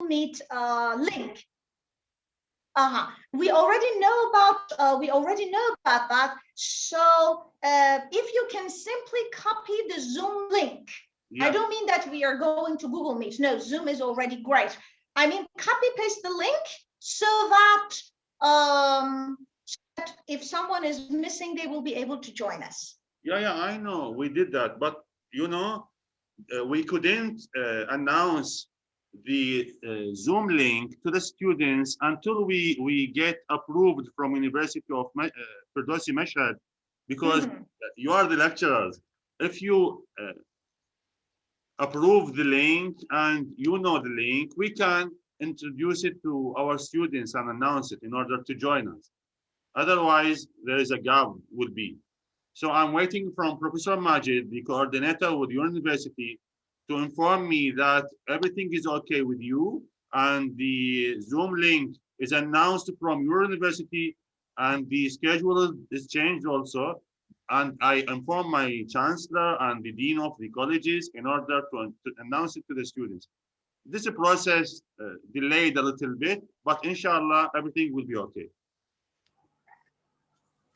Meet link. We already know about that. So if you can simply copy the Zoom link. Yeah. I don't mean that we are going to Google Meet. No, Zoom is already great. I mean, copy paste the link so that if someone is missing, they will be able to join us. Yeah, I know we did that, but you know, we couldn't announce the Zoom link to the students until we get approved from University of Firdausi Mashhad, because you are the lecturers. If you approve the link and you know the link, we can introduce it to our students and announce it in order to join us. Otherwise, there is a gap would be. So I'm waiting from Professor Mاجد, the coordinator with your university, to inform me that everything is okay with you and the Zoom link is announced from your university and the schedule is changed also. And I inform my chancellor and the dean of the colleges in order to announce it to the students. This process delayed a little bit, but inshallah, everything will be okay.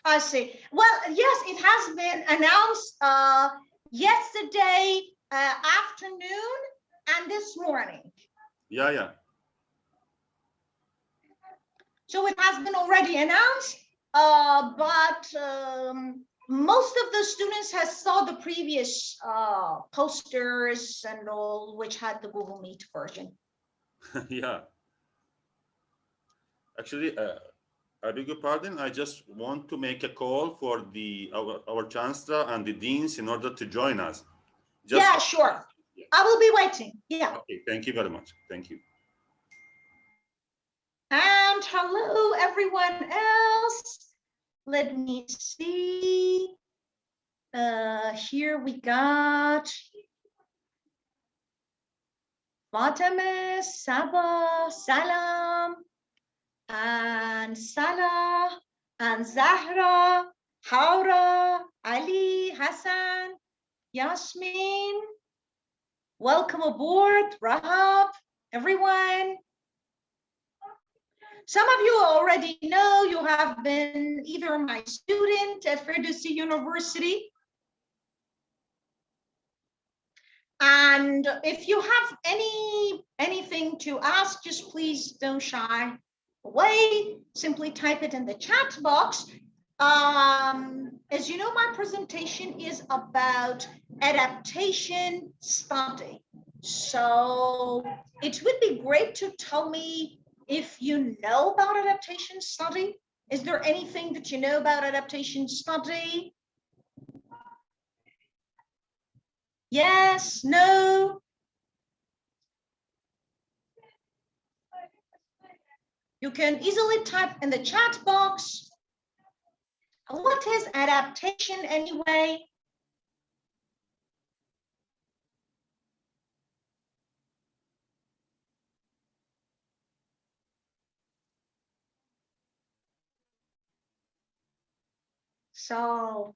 I see. Well, yes, it has been announced yesterday afternoon and this morning. Yeah. So it has been already announced, but most of the students have saw the previous posters and all, which had the Google Meet version. Yeah. Actually, I beg your pardon. I just want to make a call for our chancellor and the deans in order to join us. Yeah, sure. Yeah. I will be waiting. Yeah. Okay. Thank you very much. Thank you. And hello, everyone else. Let me see. Here we got Fatima, Saba, Salam, and Salah, and Zahra, Haura, Ali, Hassan, Yasmin. Welcome aboard, Rahab, everyone. Some of you already know you have been either my student at Firdausi University. And if you have anything to ask, just please don't shy away. Simply type it in the chat box. As you know, my presentation is about adaptation study. So it would be great to tell me if you know about adaptation study. Is there anything that you know about adaptation study? Yes, no? You can easily type in the chat box. What is adaptation anyway? So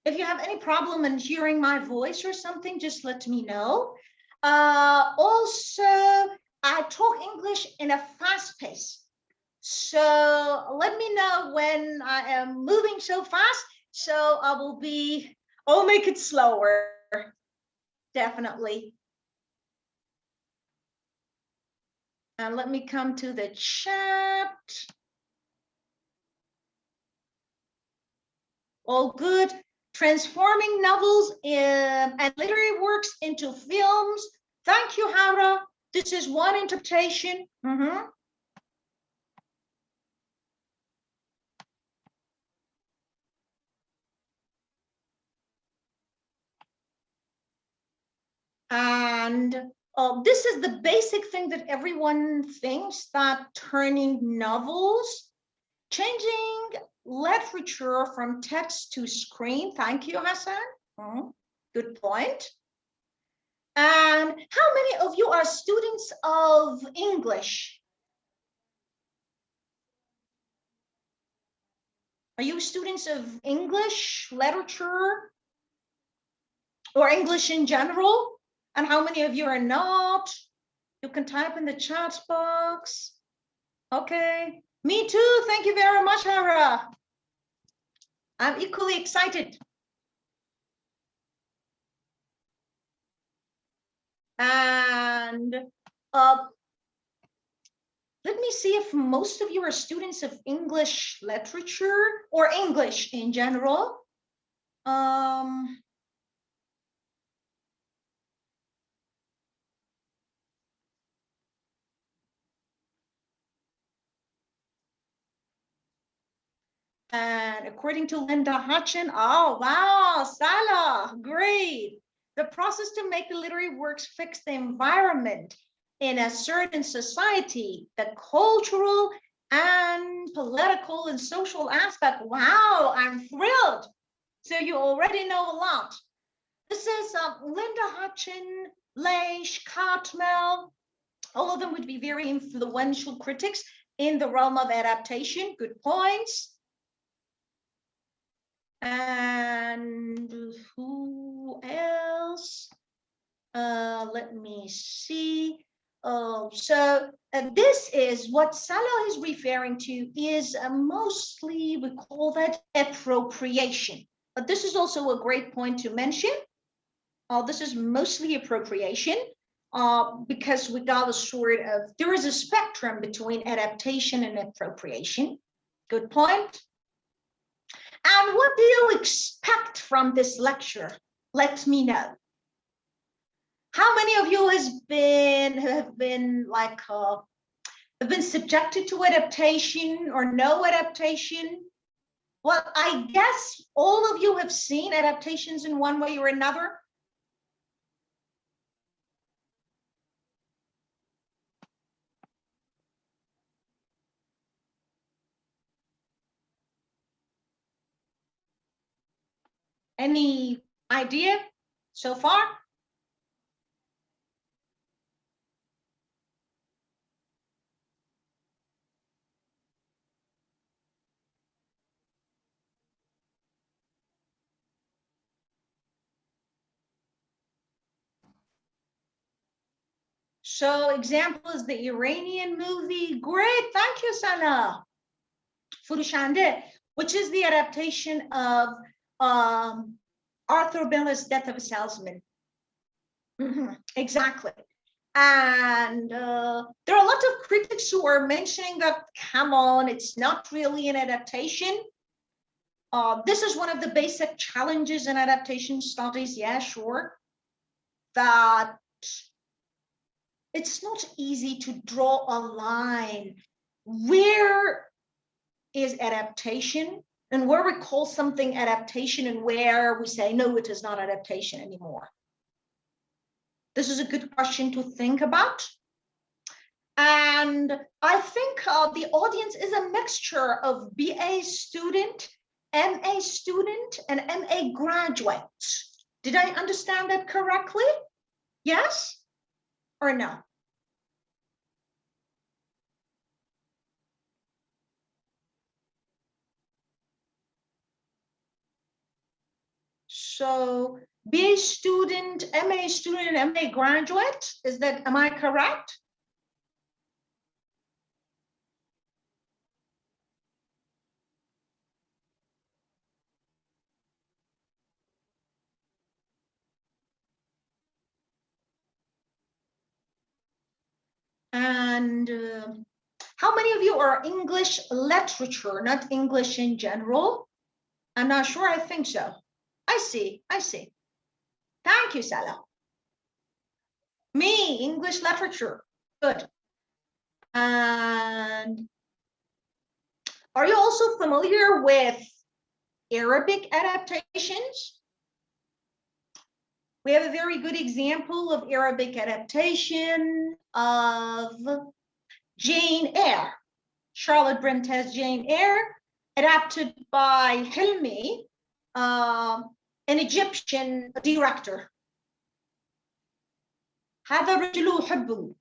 if you have any problem in hearing my voice or something, just let me know. Also, I talk English in a fast pace. So let me know when I am moving so fast. So I'll make it slower, definitely. And let me come to the chat. All good. Transforming novels and literary works into films. Thank you, Haura. This is one interpretation. And this is the basic thing that everyone thinks, that turning novels, changing literature from text to screen. Thank you, Hassan. Good point. And how many of you are students of English? Are you students of English literature or English in general? And how many of you are not? You can type in the chat box. Okay, me too. Thank you very much, Hara. I'm equally excited. And let me see if most of you are students of English literature or English in general. And according to Linda Hutchin, oh, wow, Salah, great. The process to make the literary works fix the environment in a certain society, the cultural and political and social aspect. Wow, I'm thrilled. So you already know a lot. This is Linda Hutchin, Leish, Cartmel. All of them would be very influential critics in the realm of adaptation. Good points. And who else? Let me see. So this is what Salah is referring to is mostly, we call that appropriation. But this is also a great point to mention. This is mostly appropriation because we got a sort of, there is a spectrum between adaptation and appropriation. Good point. And what do you expect from this lecture? Let me know. How many of you have been subjected to adaptation or no adaptation? Well, I guess all of you have seen adaptations in one way or another. Any idea so far? So example is the Iranian movie. Great, thank you, Sana. Furushande, which is the adaptation of Arthur Miller's Death of a Salesman. Exactly. And there are a lot of critics who are mentioning that, come on, it's not really an adaptation. This is one of the basic challenges in adaptation studies, yeah, sure, that it's not easy to draw a line. Where is adaptation and where we call something adaptation and where we say, no, it is not adaptation anymore? This is a good question to think about. And I think the audience is a mixture of BA student, MA student, and MA graduate. Did I understand that correctly? Yes or no? So BA student, MA student, and MA graduate, is that, am I correct? And how many of you are English literature, not English in general? I'm not sure, I think so. I see. Thank you, Salah. Me, English literature, good. And are you also familiar with Arabic adaptations? We have a very good example of Arabic adaptation of Jane Eyre. Charlotte Bronte's Jane Eyre, adapted by Hilmi, an Egyptian director. هذا رجل أحبه,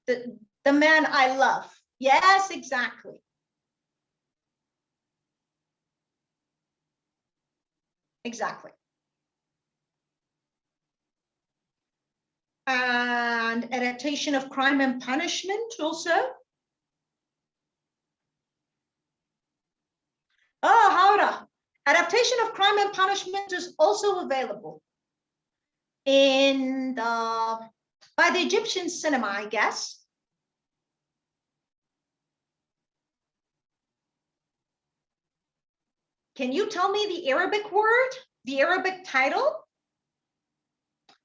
the man I love. Yes, exactly. Exactly. And adaptation of crime and punishment also. Oh, Haura. Adaptation of crime and punishment is also available in by the Egyptian cinema, I guess. Can you tell me the Arabic word, the Arabic title?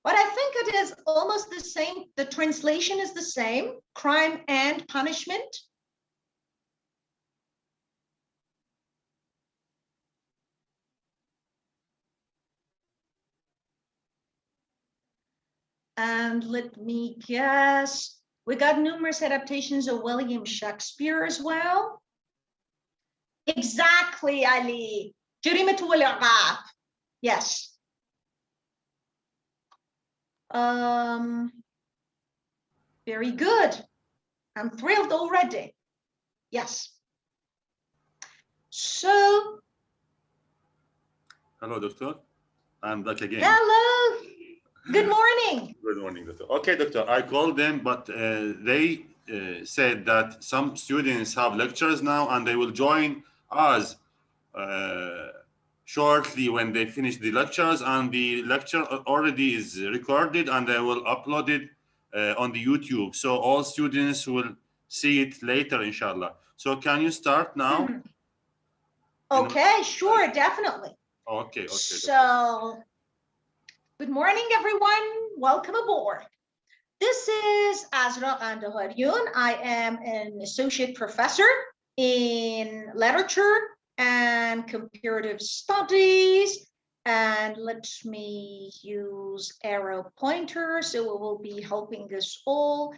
But I think it is almost the same. The translation is the same, crime and punishment. And let me guess, we got numerous adaptations of William Shakespeare as well. Exactly, Ali. جريمة والعقاب. Yes. Very good. I'm thrilled already. Yes. So. Hello, Doctor. I'm back again. Hello. Good morning. Good morning, Doctor. Okay, Doctor, I called them, but they said that some students have lectures now and they will join us shortly when they finish the lectures, and the lecture already is recorded and they will upload it on the YouTube. So all students will see it later, inshallah. So can you start now? Okay, sure, definitely. Okay. So, good morning, everyone. Welcome aboard. This is Azra Ghandeharion. I am an associate professor in literature and comparative studies. And let me use arrow pointer. So it will be helping us all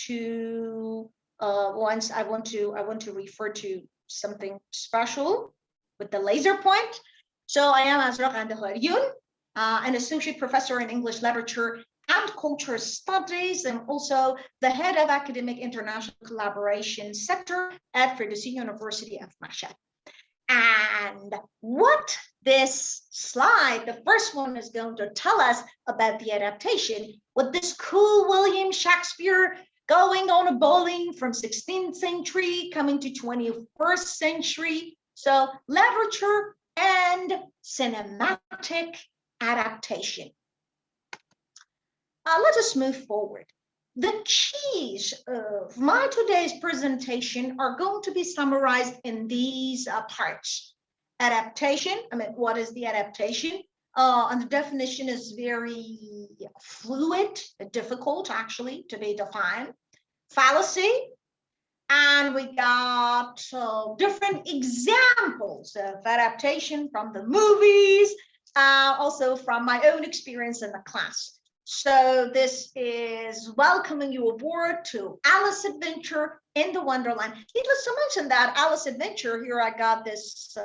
to once I want to refer to something special with the laser point. So I am Azra Ghandeharion, an associate professor in English literature and culture studies. I'm also the head of academic international collaboration sector at Firdousi University of Mashhad. And what this slide, the first one, is going to tell us about the adaptation with this cool William Shakespeare going on a bowling from 16th century coming to 21st century. So literature and cinematic adaptation. Let us move forward. The keys of my today's presentation are going to be summarized in these parts. Adaptation, what is the adaptation? And the definition is very fluid, difficult actually to be defined. Fallacy, and we got different examples of adaptation from the movies, also from my own experience in the class. So this is welcoming you aboard to Alice Adventure in the Wonderland. Needless to mention that Alice Adventure, here I got this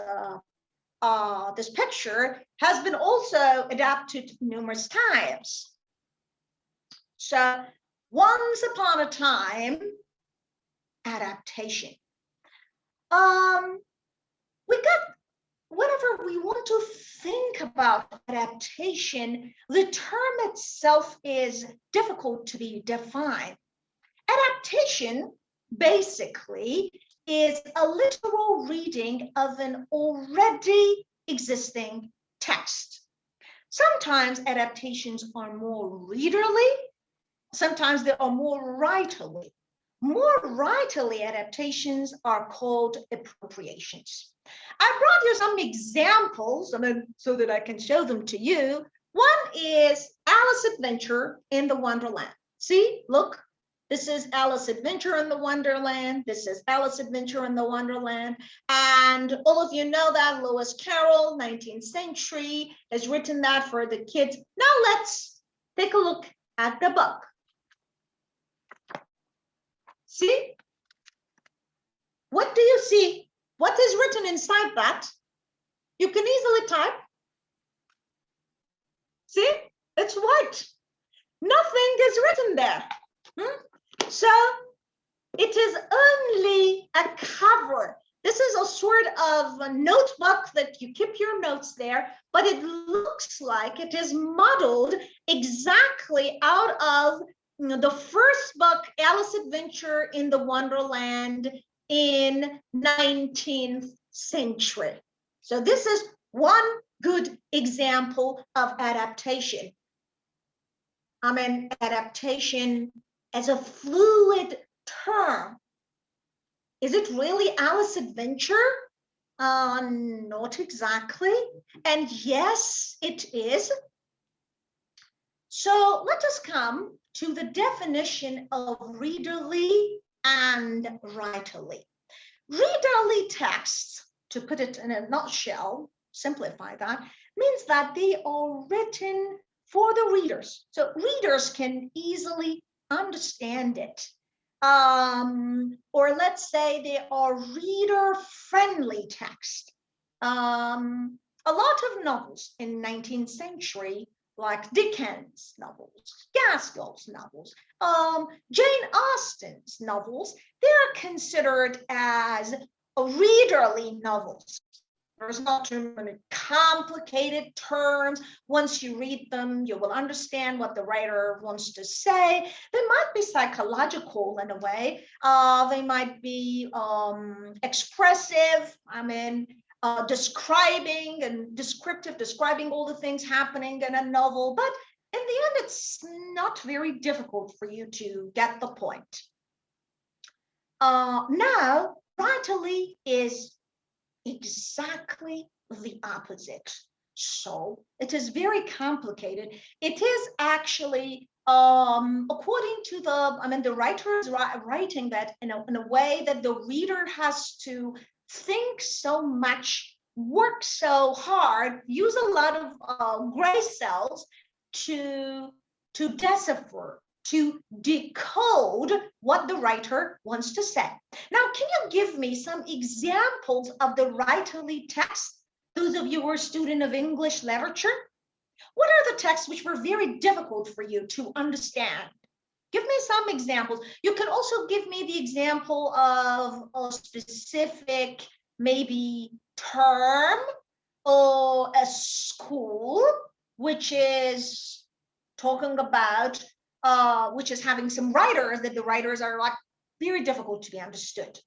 this picture, has been also adapted numerous times. So once upon a time, adaptation. We got, whenever we want to think about adaptation, the term itself is difficult to be defined. Adaptation basically is a literal reading of an already existing text. Sometimes adaptations are more readerly, sometimes they are more writerly. More writerly adaptations are called appropriations. I brought you some examples so that I can show them to you. One is Alice Adventure in the Wonderland. See, look, this is Alice Adventure in the Wonderland. This is Alice Adventure in the Wonderland. And all of you know that Lewis Carroll, 19th century, has written that for the kids. Now let's take a look at the book. See? What do you see? What is written inside that? You can easily type. See? It's white. Nothing is written there. So it is only a cover. This is a sort of a notebook that you keep your notes there, but it looks like it is modeled exactly out of the first book, Alice Adventure in the Wonderland, in 19th century. So this is one good example of adaptation. I mean, adaptation as a fluid term. Is it really Alice Adventure? Not exactly. And yes, it is. So let us come to the definition of readerly and writerly. Readerly texts, to put it in a nutshell, simplify that, means that they are written for the readers. So readers can easily understand it. Or let's say they are reader-friendly text. A lot of novels in 19th century, like Dickens novels, Gaskell's novels, Jane Austen's novels, they're considered as readerly novels. There's not too many complicated terms. Once you read them, you will understand what the writer wants to say. They might be psychological in a way. They might be expressive. I mean, describing and describing all the things happening in a novel. But in the end, it's not very difficult for you to get the point. Now, writerly is exactly the opposite. So it is very complicated. It is actually, according to the writer is writing that in a way that the reader has to think so much, work so hard, use a lot of gray cells to decipher, to decode what the writer wants to say. Now, can you give me some examples of the writerly text? Those of you who are a student of English literature, what are the texts which were very difficult for you to understand? Give me some examples. You could also give me the example of a specific, maybe term or a school, which is talking about which is having some writers that the writers are like very difficult to be understood.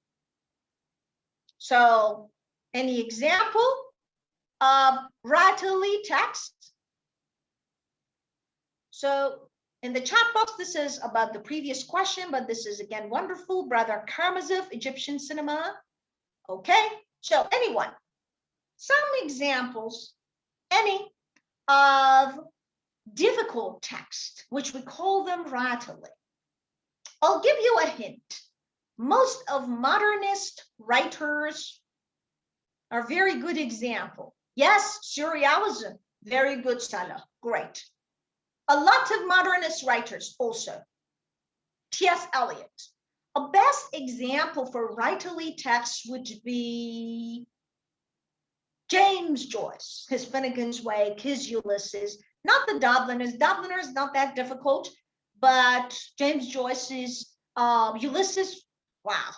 So any example of writerly text? So in the chat box, this is about the previous question, but this is again wonderful. Brother Karamazov, Egyptian cinema. Okay, so anyone, some examples, any of difficult text, which we call them writerly. I'll give you a hint. Most of modernist writers are very good example. Yes, surrealism, very good, Salah, great. A lot of modernist writers also. T.S. Eliot. A best example for writerly text would be James Joyce, his Finnegan's Wake, his Ulysses. Not the Dubliners. Dubliners not that difficult, but James Joyce's Ulysses, wow,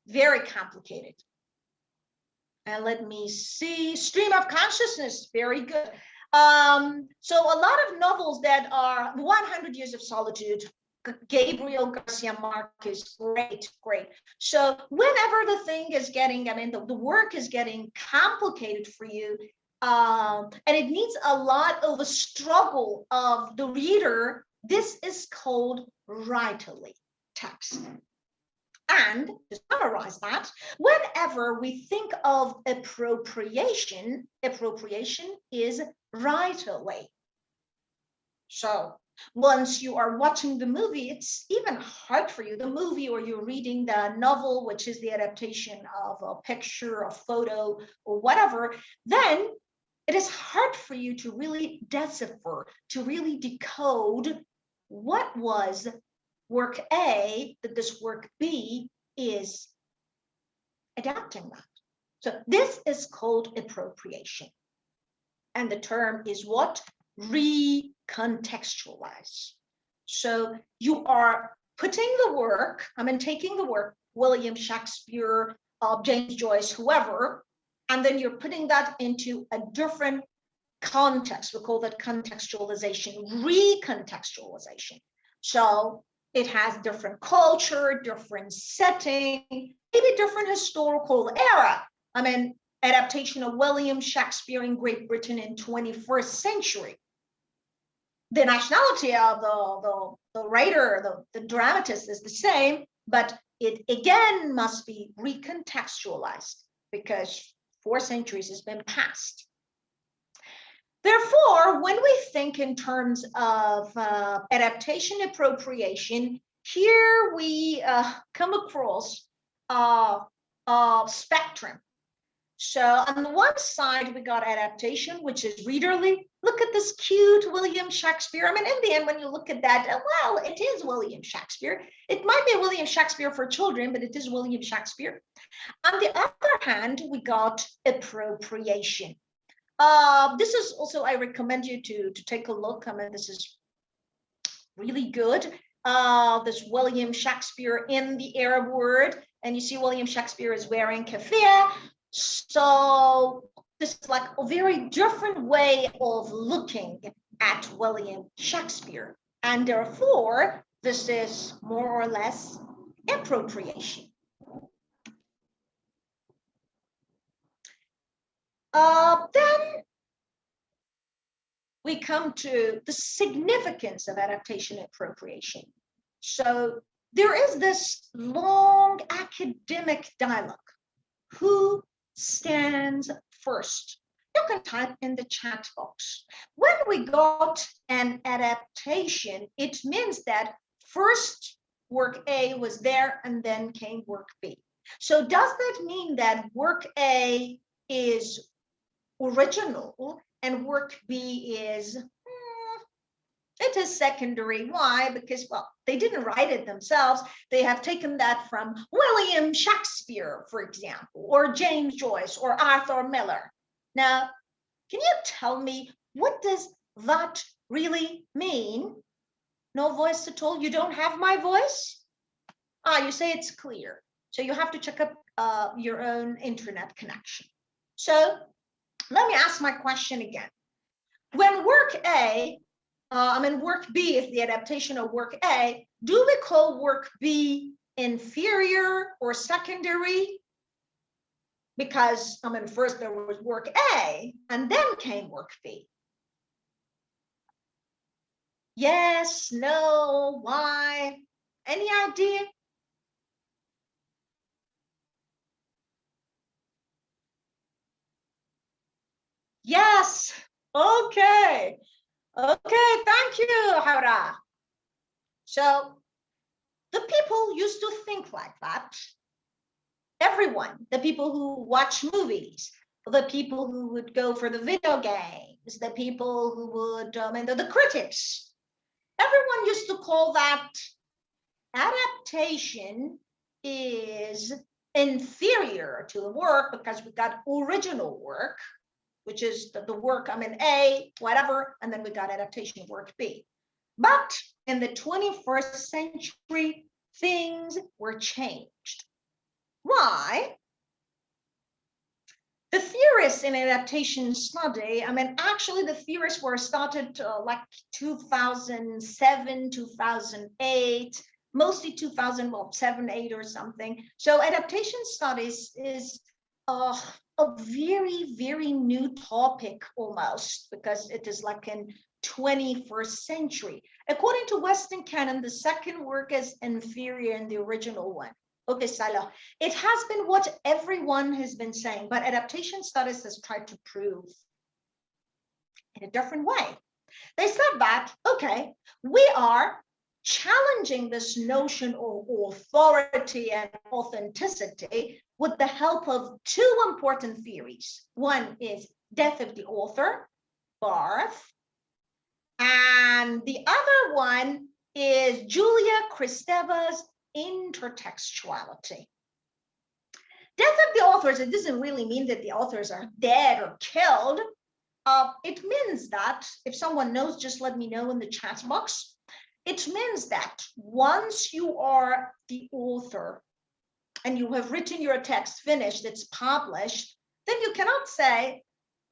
very complicated. And let me see, Stream of Consciousness, very good. So a lot of novels that are 100 Years of Solitude, Gabriel Garcia Marquez, great. So whenever the thing is getting, the work is getting complicated for you, and it needs a lot of a struggle of the reader, this is called writerly text. And to summarize that, whenever we think of appropriation is writerly. So once you are watching the movie, it's even hard for you, the movie, or you're reading the novel, which is the adaptation of a picture, a photo, or whatever, then it is hard for you to really decipher, to really decode what was work A that this work B is adapting that. So this is called appropriation. And the term is what? Recontextualize. So you are putting the work, taking the work, William Shakespeare, James Joyce, whoever, and then you're putting that into a different context. We call that contextualization, recontextualization. So it has different culture, different setting, maybe different historical era. I mean, adaptation of William Shakespeare in Great Britain in 21st century. The nationality of the writer, the dramatist is the same, but it again must be recontextualized because 4 centuries has been passed. Therefore, when we think in terms of adaptation appropriation, here we come across a spectrum. So on the one side, we got adaptation, which is readerly. Look at this cute William Shakespeare. I mean, in the end, when you look at that, well, it is William Shakespeare. It might be William Shakespeare for children, but it is William Shakespeare. On the other hand, we got appropriation. This is also, I recommend you to take a look. I mean, this is really good. This William Shakespeare in the Arab world, and you see William Shakespeare is wearing keffiyeh. So this is like a very different way of looking at William Shakespeare. And therefore, this is more or less appropriation. Then we come to the significance of adaptation appropriation. So there is this long academic dialogue. Who stands first? You can type in the chat box. When we got an adaptation, it means that first work A was there and then came work B. So does that mean that work A is original and work B is, it is secondary? Why? Because, well, they didn't write it themselves. They have taken that from William Shakespeare, for example, or James Joyce, or Arthur Miller. Now, can you tell me, what does that really mean? No voice at all? You don't have my voice? You say it's clear. So you have to check up your own internet connection. So let me ask my question again. When work A, work B is the adaptation of work A, do we call work B inferior or secondary? Because, first there was work A and then came work B. Yes, no, why? Any idea? Yes, okay. Okay, thank you, Hara. So the people used to think like that. Everyone, the people who watch movies, the people who would go for the video games, the people who would, the critics, everyone used to call that adaptation is inferior to the work because we got original work, which is the work, A, whatever, and then we got adaptation work B. But in the 21st century, things were changed. Why? The theorists in adaptation study, actually the theorists were started like 2007, 2008, mostly 2007, 8 or something. So adaptation studies is a very, very new topic almost, because it is like in 21st century. According to Western canon, the second work is inferior in the original one. Okay, Salah, it has been what everyone has been saying, but adaptation studies has tried to prove in a different way. They said that, okay, we are challenging this notion of authority and authenticity with the help of 2 important theories. One is death of the author, birth, and the other one is Julia Kristeva's intertextuality. Death of the authors, it doesn't really mean that the authors are dead or killed. It means that, if someone knows, just let me know in the chat box. It means that once you are the author, and you have written your text finished, it's published, then you cannot say,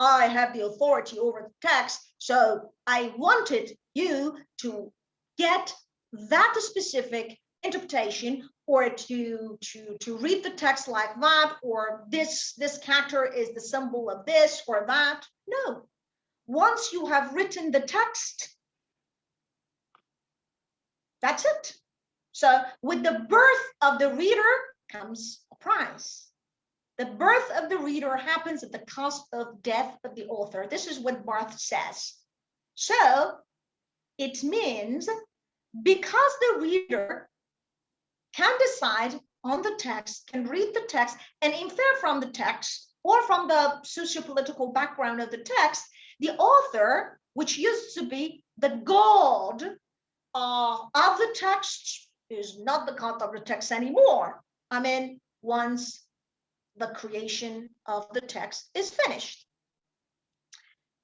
I have the authority over the text, so I wanted you to get that specific interpretation, or to read the text like that, or this character is the symbol of this or that. No. Once you have written the text, that's it. So with the birth of the reader comes a prize. The birth of the reader happens at the cost of death of the author. This is what Barth says. So it means because the reader can decide on the text, can read the text, and infer from the text or from the socio-political background of the text, the author, which used to be the god of the text, is not the god of the text anymore. I mean, once the creation of the text is finished.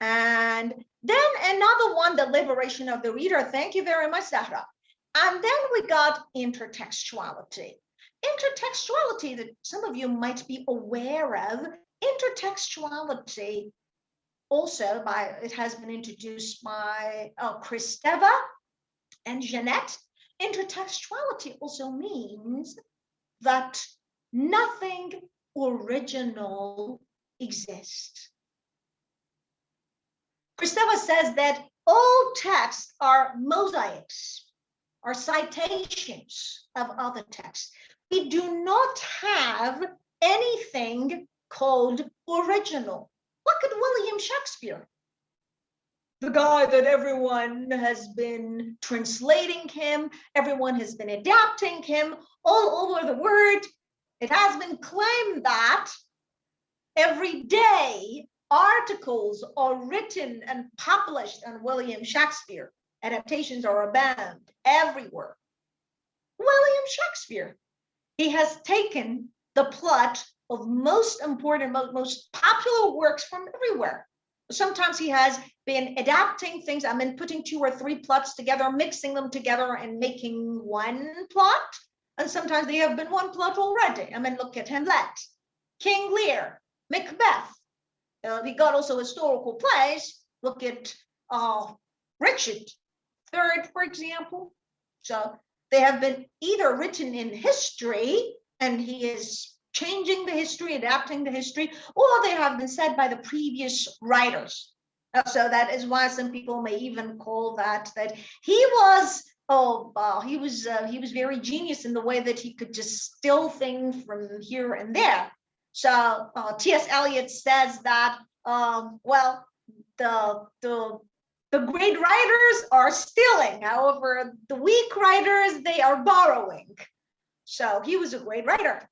And then another one, the liberation of the reader. Thank you very much, Zahra. And then we got intertextuality. Intertextuality, that some of you might be aware of, intertextuality also it has been introduced by Kristeva and Jeanette. Intertextuality also means that nothing original exists. Kristeva says that all texts are mosaics, are citations of other texts. We do not have anything called original. Look at William Shakespeare, the guy that everyone has been translating him, everyone has been adapting him all over the world. It has been claimed that every day articles are written and published on William Shakespeare. Adaptations are abound everywhere. William Shakespeare, he has taken the plot of most important, most popular works from everywhere. Sometimes he has been adapting things, putting 2 or 3 plots together, mixing them together and making one plot. And sometimes they have been one plot already. Look at Hamlet, King Lear, Macbeth. We got also historical plays. Look at Richard III, for example. So they have been either written in history, and he is changing the history, adapting the history, or they have been said by the previous writers. So that is why some people may even call that he was very genius in the way that he could just steal things from here and there. So T.S. Eliot says that the great writers are stealing. However, the weak writers, they are borrowing. So he was a great writer.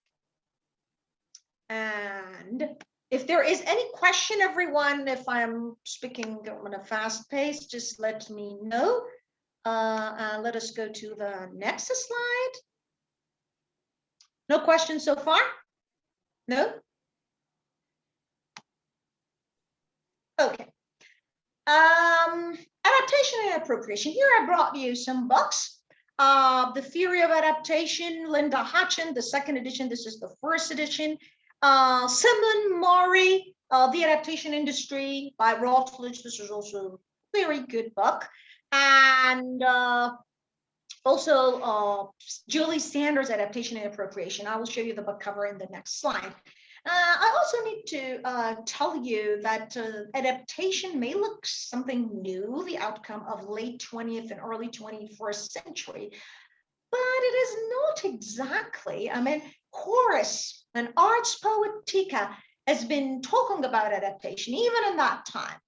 And if there is any question, everyone, if I'm speaking on a fast pace, just let me know. Let us go to the next slide. No questions so far? No? Okay. Adaptation and appropriation. Here I brought you some books. The Theory of Adaptation, Linda Hatchen, the 2nd edition. This is the 1st edition. Simon Murray, The Adaptation Industry by Routledge. This is also a very good book. And also Julie Sanders' Adaptation and Appropriation. I will show you the book cover in the next slide. I also need to tell you that adaptation may look something new, the outcome of late 20th and early 21st century, but it is not exactly. Horace and Ars Poetica has been talking about adaptation even in that time.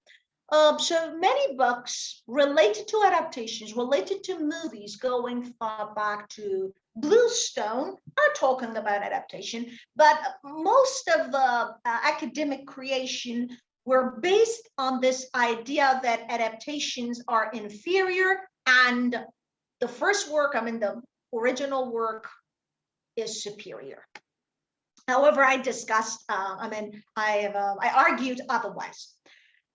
So many books related to adaptations, related to movies going far back to Bluestone are talking about adaptation, but most of the academic creation were based on this idea that adaptations are inferior and the first work, the original work is superior. However, I discussed, I argued otherwise.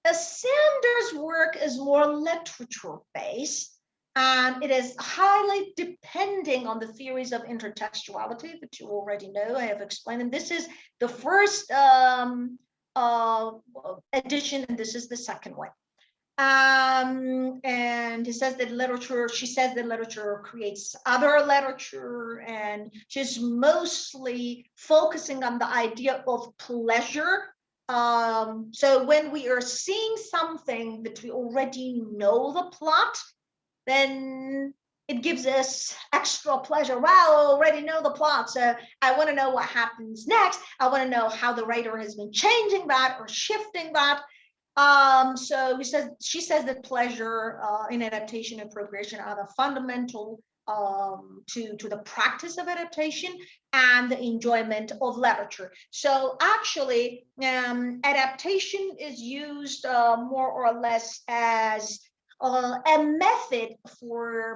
Sanders' work is more literature-based, And it is highly depending on the theories of intertextuality that you already know. I have explained, and this is the first edition, and this is the second one. And he says that she says that literature creates other literature, and she's mostly focusing on the idea of pleasure. So when we are seeing something that we already know the plot, then it gives us extra pleasure. Wow, I already know the plot, so I want to know what happens next. I want to know how the writer has been changing that or shifting that. So she says that pleasure in adaptation and progression are the fundamental to the practice of adaptation and the enjoyment of literature. So actually, adaptation is used more or less as a method for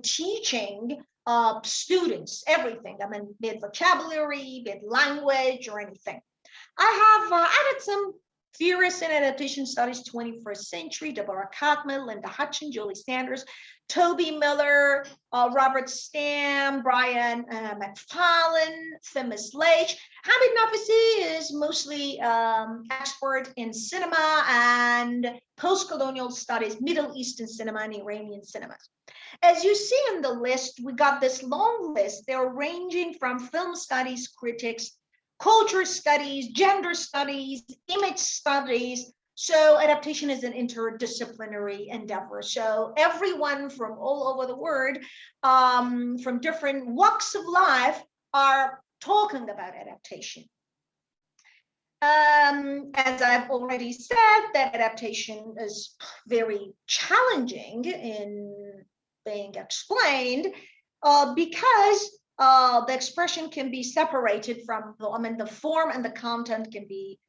teaching students everything. I mean, be it vocabulary, be it language, or anything. I have added some theorists in adaptation studies, 21st century: Deborah Kaufman, Linda Hutchin, Julie Sanders, Toby Miller, Robert Stam, Brian McFarlane, Themis Leitch. Hamid Nafisi is mostly expert in cinema and post-colonial studies, Middle Eastern cinema and Iranian cinema. As you see in the list, we got this long list. They're ranging from film studies critics, culture studies, gender studies, image studies. So adaptation is an interdisciplinary endeavor. So everyone from all over the world, from different walks of life, are talking about adaptation. As I've already said, that adaptation is very challenging in being explained because the expression can be separated from, the form and the content can be,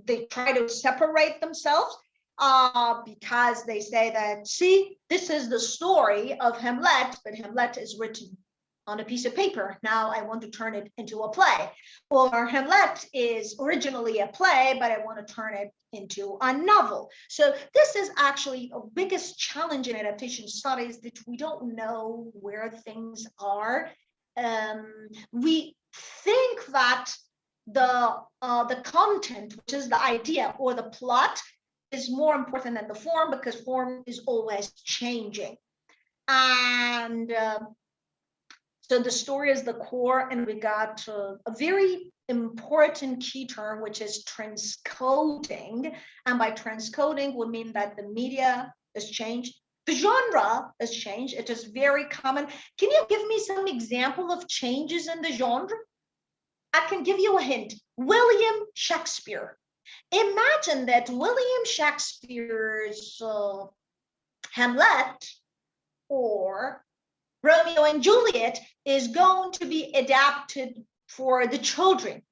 they try to separate themselves because they say that, see, this is the story of Hamlet, but Hamlet is written on a piece of paper. Now I want to turn it into a play. Or Hamlet is originally a play, but I want to turn it into a novel. So this is actually a biggest challenge in adaptation studies, that we don't know where things are. We think that the content, which is the idea or the plot, is more important than the form, because form is always changing. And so the story is the core, and we got a very important key term, which is transcoding. And by transcoding, we mean that the media has changed, the genre has changed. It is very common. Can you give me some example of changes in the genre? I can give you a hint. William Shakespeare. Imagine that William Shakespeare's Hamlet or Romeo and Juliet is going to be adapted for the children.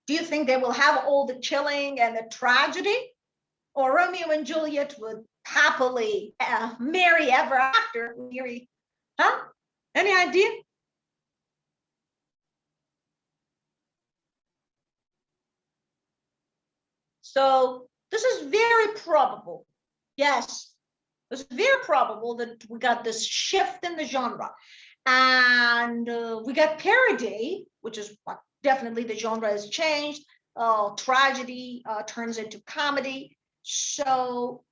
Do you think they will have all the killing and the tragedy? Or Romeo and Juliet would happily marry ever after? Huh? Any idea? So this is very probable. Yes, it's very probable that we got this shift in the genre. And we got parody, which is what definitely the genre has changed. Tragedy turns into comedy. So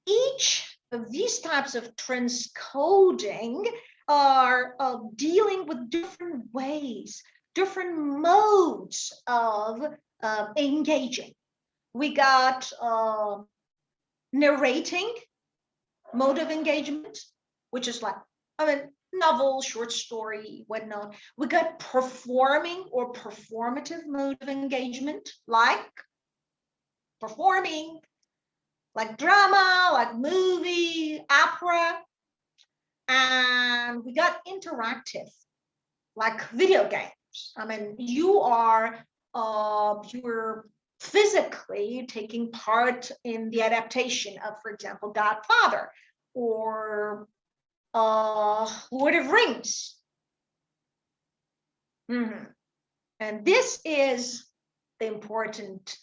each of these types of transcoding are dealing with different ways, different modes of engaging. We got narrating mode of engagement, which is like, novel, short story, whatnot. We got performing or performative mode of engagement, like performing, like drama, like movie, opera. And we got interactive, like video games. You're physically taking part in the adaptation of, for example, Godfather or Lord of Rings. And this is the important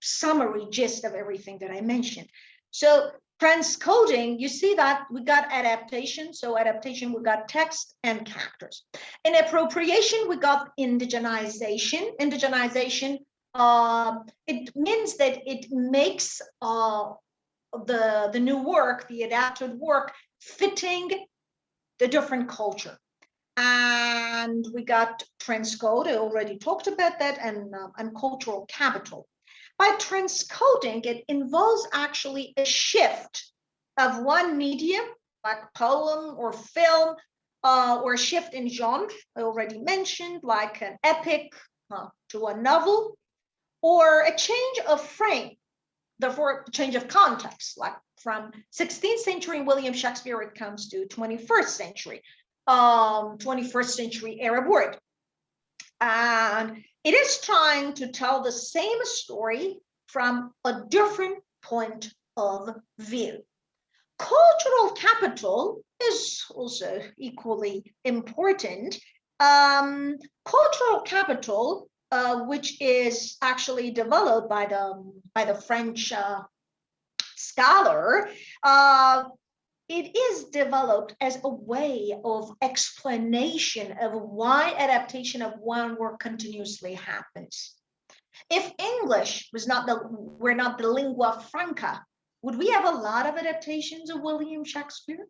summary gist of everything that I mentioned. So Transcoding, you see that we got adaptation. So adaptation, we got text and characters. In appropriation, we got indigenization. Indigenization, it means that it makes the new work, the adapted work, fitting the different culture. And we got transcode, I already talked about that, and cultural capital. By transcoding, it involves actually a shift of one medium, like poem or film, or a shift in genre, I already mentioned, like an epic to a novel, or a change of frame, therefore change of context, like from 16th century William Shakespeare, it comes to 21st century, 21st century Arab word. And it is trying to tell the same story from a different point of view. Cultural capital is also equally important. Cultural capital, which is actually developed by the French scholar, it is developed as a way of explanation of why adaptation of one work continuously happens. If English were not the lingua franca, would we have a lot of adaptations of William Shakespeare?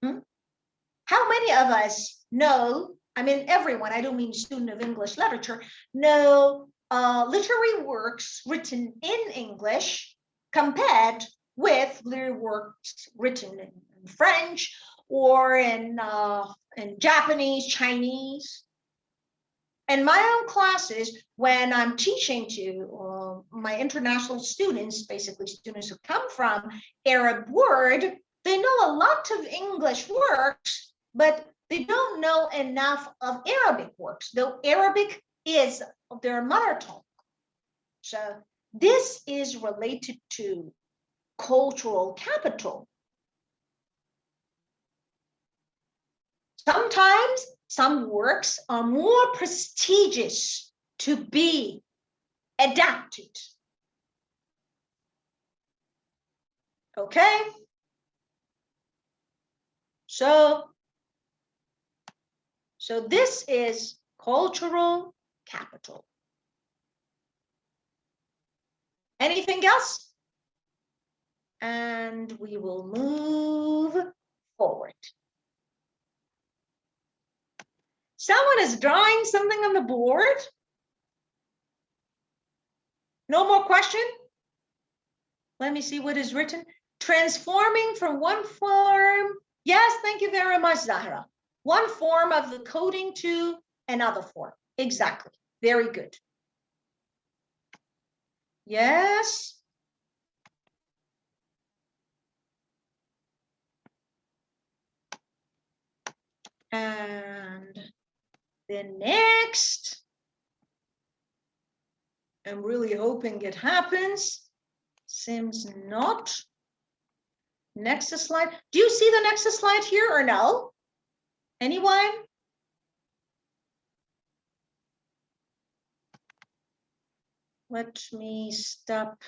How many of us know, I mean everyone, I don't mean student of English literature, know literary works written in English compared with literary works written in French or in Japanese, Chinese? In my own classes, when I'm teaching to my international students, basically students who come from Arab world, they know a lot of English works, but they don't know enough of Arabic works, though Arabic is their mother tongue. So this is related to cultural capital. Sometimes some works are more prestigious to be adapted. Okay? So this is cultural capital. Anything else? And we will move forward. Someone is drawing something on the board. No more question? Let me see what is written. Transforming from one form. Yes, thank you very much, Zahra. One form of the coding to another form. Exactly. Very good. Yes. And the next, I'm really hoping it happens. Seems not. Next slide. Do you see the next slide here or no? Anyone? Let me stop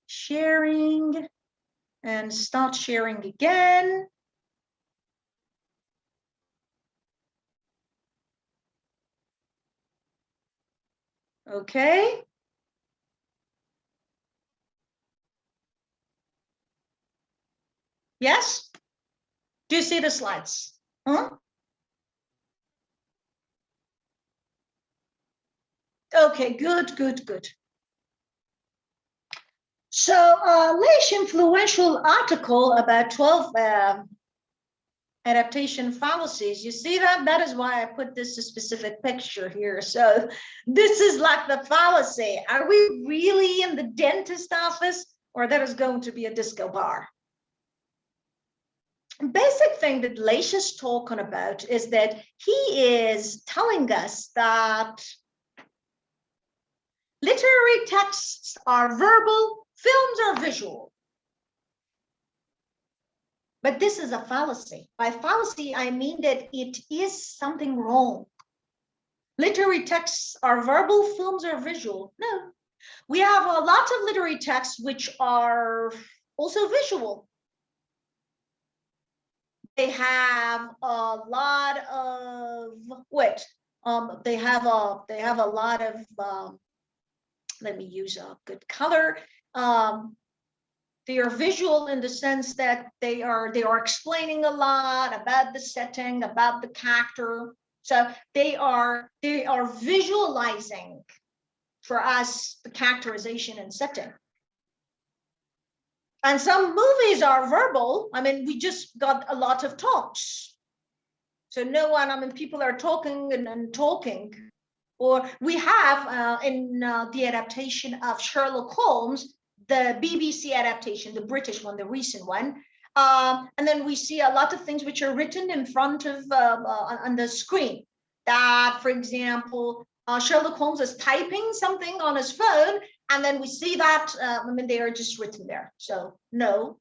sharing and start sharing again. Okay. Yes? Do you see the slides? Huh? Okay, good, good, good. So Leish influential article about 12 adaptation fallacies. You see that? That is why I put this specific picture here. So this is like the fallacy. Are we really in the dentist office, or that is going to be a disco bar? Basic thing that Leish is talking about is that he is telling us that literary texts are verbal, films are visual. But this is a fallacy. By fallacy, I mean that it is something wrong. Literary texts are verbal, films are visual. No, we have a lot of literary texts which are also visual. They have a lot of what? They have a lot of let me use a good color. They are visual in the sense that they are explaining a lot about the setting, about the character. So they are visualizing for us the characterization and setting. And some movies are verbal. I mean, we just got a lot of talks. So no one, I mean, people are talking and talking. Or we have in the adaptation of Sherlock Holmes, the BBC adaptation, the British one, the recent one. And then we see a lot of things which are written in front of on the screen. That, for example, Sherlock Holmes is typing something on his phone, and then we see that, I mean, they are just written there. So no.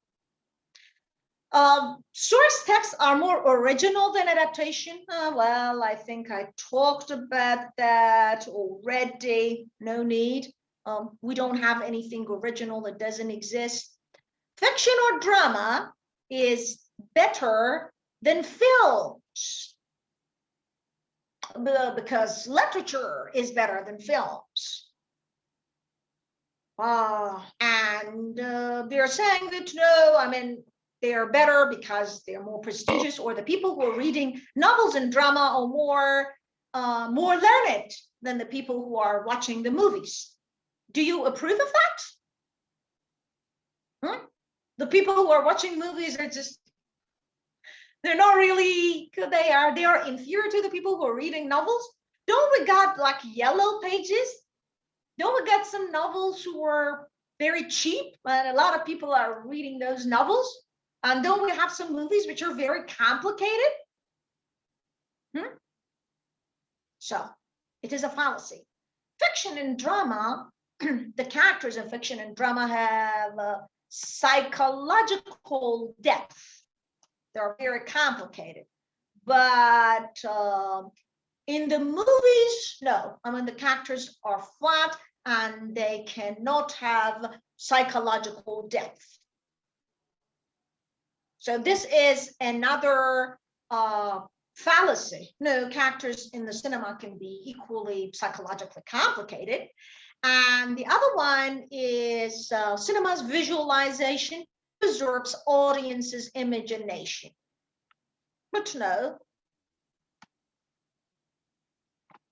Source texts are more original than adaptation. Well, I think I talked about that already. No need. We don't have anything original that doesn't exist. Fiction or drama is better than films because literature is better than films. And they're saying that no, I mean, they are better because they're more prestigious, or the people who are reading novels and drama are more learned than the people who are watching the movies. Do you approve of that? The people who are watching movies are just, they're not really good. They are inferior to the people who are reading novels. Don't we got like yellow pages? Don't we got some novels who are very cheap, and a lot of people are reading those novels? And don't we have some movies which are very complicated? So it is a fallacy. Fiction and drama, the characters in fiction and drama have psychological depth. They're very complicated. But in the movies, no. I mean, the characters are flat and they cannot have psychological depth. So this is another fallacy. No, characters in the cinema can be equally psychologically complicated. And the other one is cinema's visualization usurps audience's imagination. But no,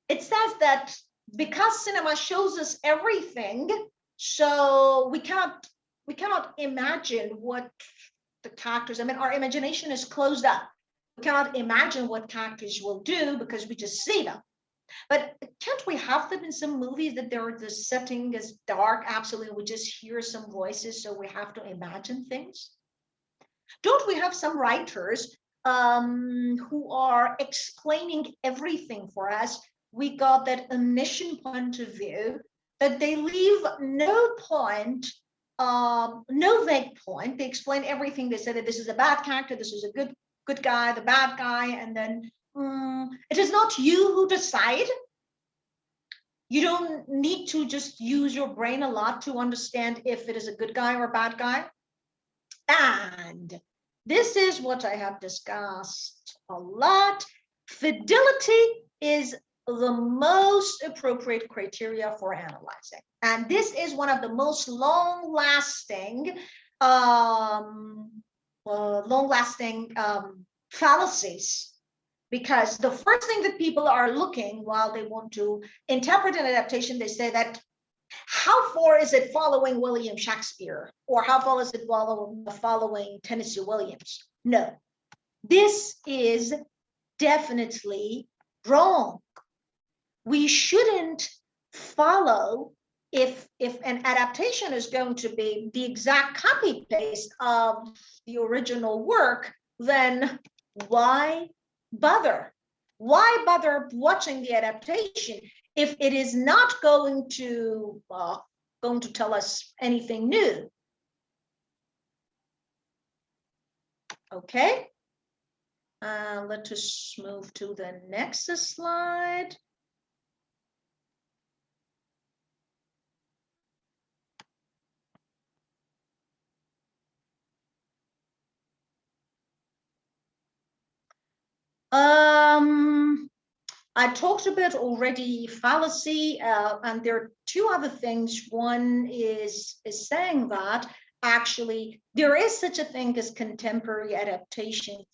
it says that because cinema shows us everything, so we cannot imagine what the characters, I mean, our imagination is closed up. We cannot imagine what characters will do because we just see them. But can't we have them in some movies that the setting is dark, absolutely, we just hear some voices, so we have to imagine things? Don't we have some writers who are explaining everything for us? We got that omniscient point of view that they leave no point, no vague point. They explain everything. They say that this is a bad character, this is a good guy, the bad guy, and then it is not you who decide. You don't need to just use your brain a lot to understand if it is a good guy or a bad guy. And this is what I have discussed a lot. Fidelity is the most appropriate criteria for analyzing. And this is one of the most long-lasting fallacies, because the first thing that people are looking while they want to interpret an adaptation, they say that how far is it following William Shakespeare, or how far is it following Tennessee Williams? No, this is definitely wrong. We shouldn't follow, if an adaptation is going to be the exact copy paste of the original work, then why bother? Why bother watching the adaptation if it is not going to tell us anything new? Okay, let us move to the next slide. I talked about already fallacy, and there are two other things. One is saying that actually there is such a thing as contemporary adaptation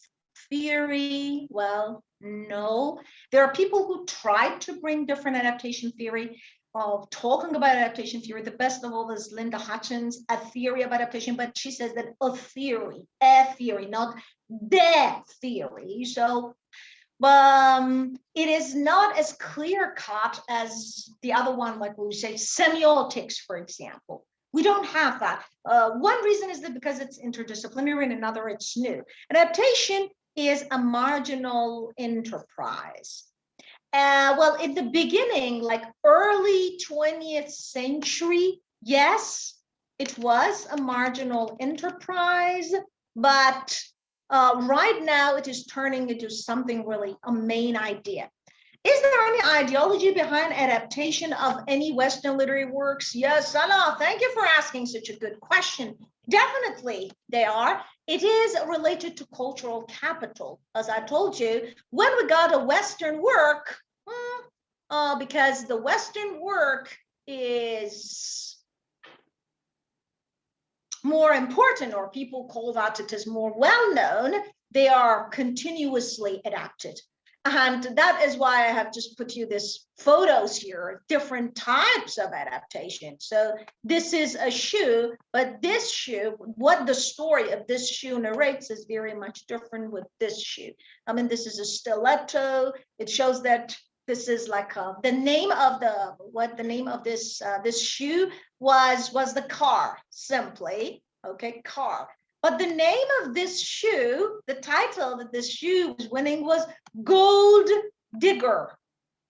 theory. Well, no. There are people who tried to bring different adaptation theory, of talking about adaptation theory. The best of all is Linda Hutchins, a theory of adaptation, but she says that a theory, not the theory. So it is not as clear-cut as the other one, like we say semiotics, for example. We don't have that. One reason is that because it's interdisciplinary, and another it's new. Adaptation is a marginal enterprise. Well, in the beginning, like early 20th century, yes, it was a marginal enterprise, but right now it is turning into something really a main idea. Is there any ideology behind adaptation of any Western literary works? Yes, Salah, thank you for asking such a good question. Definitely they are. It is related to cultural capital. As I told you, when we got a Western work, because the Western work is more important, or people call that it is more well-known, they are continuously adapted. And that is why I have just put you this photos here, different types of adaptation. So this is a shoe, but this shoe, what the story of this shoe narrates is very much different with this shoe. I mean, this is a stiletto. It shows that this is like the name of this shoe was the car, simply, okay, car. But the name of this shoe, the title that this shoe was winning was Gold Digger.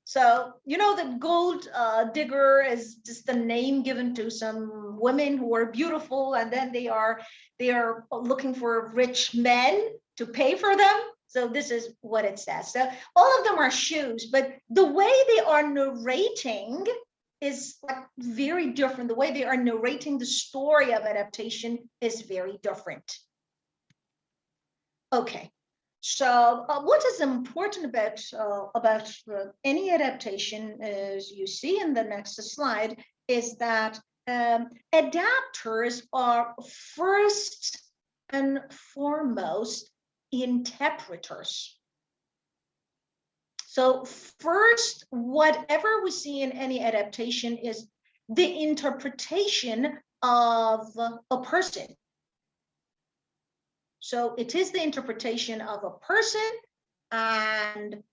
So, you know, the gold digger is just the name given to some women who are beautiful, and then they are looking for rich men to pay for them. So this is what it says. So all of them are shoes, but the way they are narrating is like very different. The way they are narrating the story of adaptation is very different. Okay, so what is important about any adaptation, as you see in the next slide, is that adapters are first and foremost interpreters. So first, whatever we see in any adaptation is the interpretation of a person. So it is the interpretation of a person, and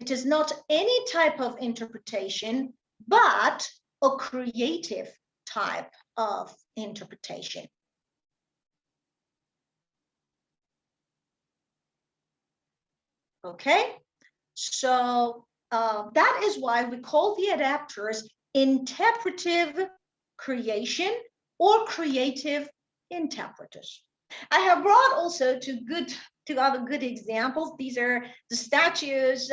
it is not any type of interpretation, but a creative type of interpretation. Okay, so that is why we call the adapters interpretive creation or creative interpreters. I have brought also two other good examples. These are the statues,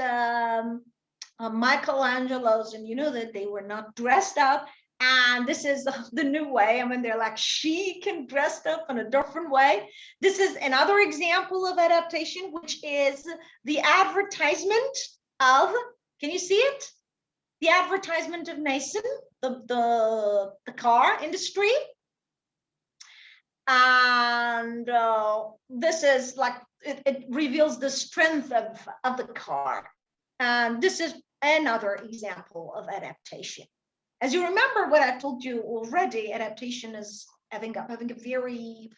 Michelangelo's, and you know that they were not dressed up. And this is the new way. I mean, they're like chic and dressed up in a different way. This is another example of adaptation, which is the advertisement of, can you see it? The advertisement of Nissan, the car industry. And this is like, it reveals the strength of the car. And this is another example of adaptation. As you remember what I told you already, adaptation is having a very,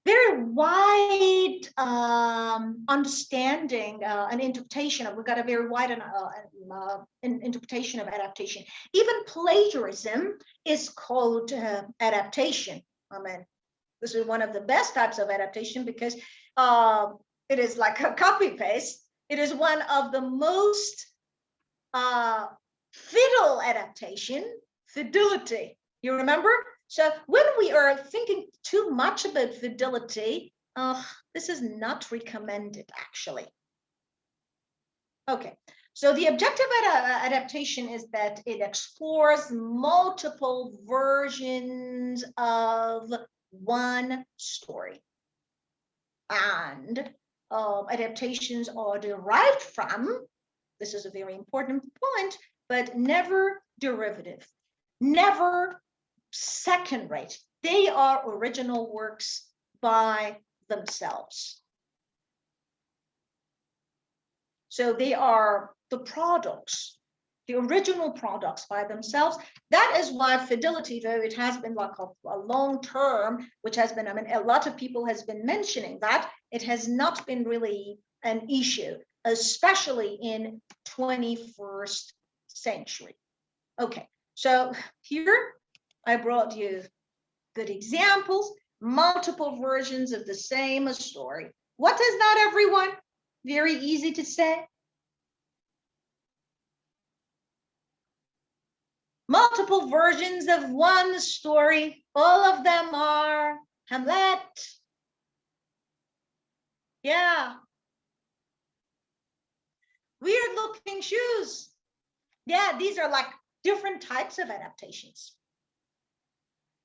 very wide understanding and interpretation of, we've got a very wide interpretation of adaptation. Even plagiarism is called adaptation. I mean, this is one of the best types of adaptation because it is like a copy paste. It is one of the most fiddle adaptation, fidelity, you remember? So when we are thinking too much about fidelity, this is not recommended actually. Okay, so the objective adaptation is that it explores multiple versions of one story. And adaptations are derived from. This is a very important point, but never derivative, never second rate. They are original works by themselves. So they are the products, the original products by themselves. That is why fidelity, though it has been like a long term, which has been, I mean, a lot of people has been mentioning that, it has not been really an issue, especially in 21st century. Okay, so here I brought you good examples, multiple versions of the same story. What is that, everyone? Very easy to say. Multiple versions of one story. All of them are Hamlet. Yeah. Weird looking shoes. Yeah, these are like different types of adaptations.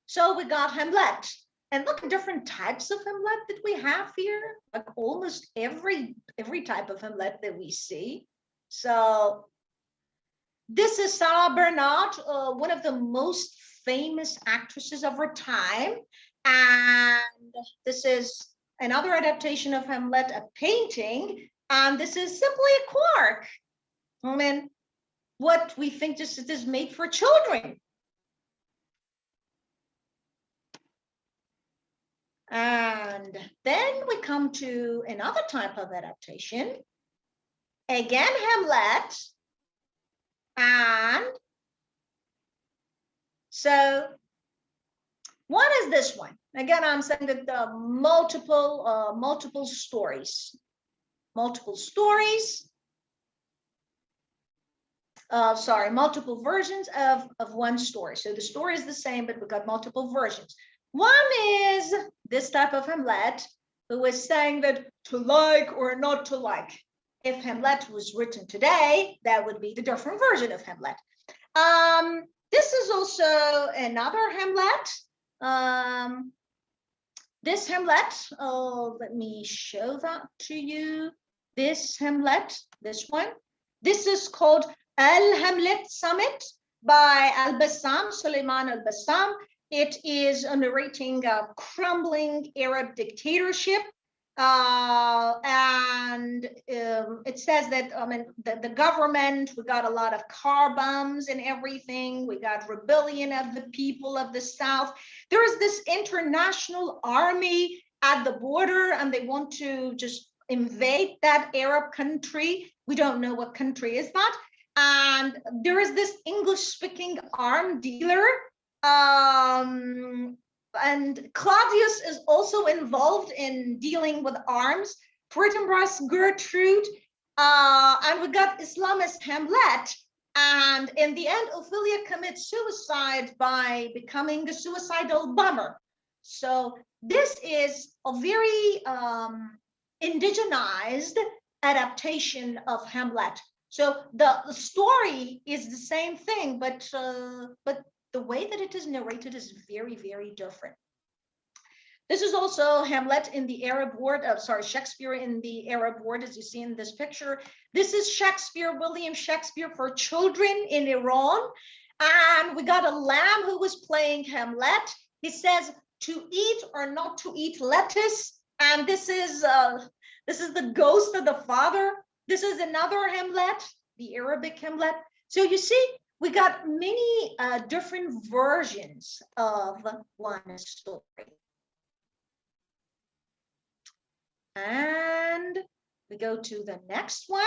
So we got Hamlet. And look at different types of Hamlet that we have here. Like almost every type of Hamlet that we see. So this is Sarah Bernhardt, one of the most famous actresses of her time. And this is another adaptation of Hamlet, a painting. And this is simply a quark. I mean, what we think this is made for children. And then we come to another type of adaptation. Again, Hamlet. And so what is this one? Again, I'm saying that the multiple stories. Multiple versions of one story. So the story is the same, but we've got multiple versions. One is this type of Hamlet, who is saying that to like or not to like. If Hamlet was written today, that would be the different version of Hamlet. This is also another Hamlet. This Hamlet, let me show that to you. This Hamlet, this one. This is called Al-Hamlet Summit by Al-Bassam, Suleiman Al-Bassam. It is narrating a crumbling Arab dictatorship. And it says that, I mean, the government, we got a lot of car bombs and everything. We got rebellion of the people of the South. There is this international army at the border, and they want to just invade that Arab country. We don't know what country is that. And there is this English-speaking arm dealer. And Claudius is also involved in dealing with arms. Fortinbras Gertrude, and we got Islamist Hamlet. And in the end, Ophelia commits suicide by becoming a suicidal bomber. So this is a very indigenized adaptation of Hamlet. So the story is the same thing, but the way that it is narrated is very, very different. This is also Hamlet in the Arab world, Shakespeare in the Arab world, as you see in this picture. This is Shakespeare, William Shakespeare for children in Iran. And we got a lamb who was playing Hamlet. He says to eat or not to eat lettuce. And this is the ghost of the father. This is another Hamlet, the Arabic Hamlet. So you see, we got many different versions of one story. And we go to the next one.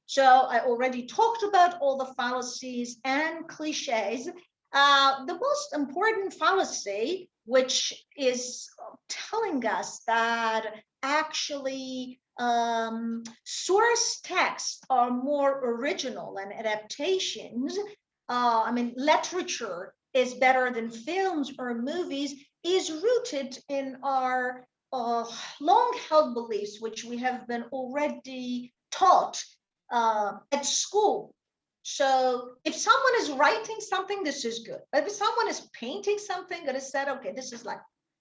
So I already talked about all the fallacies and cliches. The most important fallacy, which is telling us that actually source texts are more original and adaptations, I mean, literature is better than films or movies, is rooted in our long-held beliefs, which we have been already taught at school. So if someone is writing something, this is good. But if someone is painting something, that is said, okay, this is like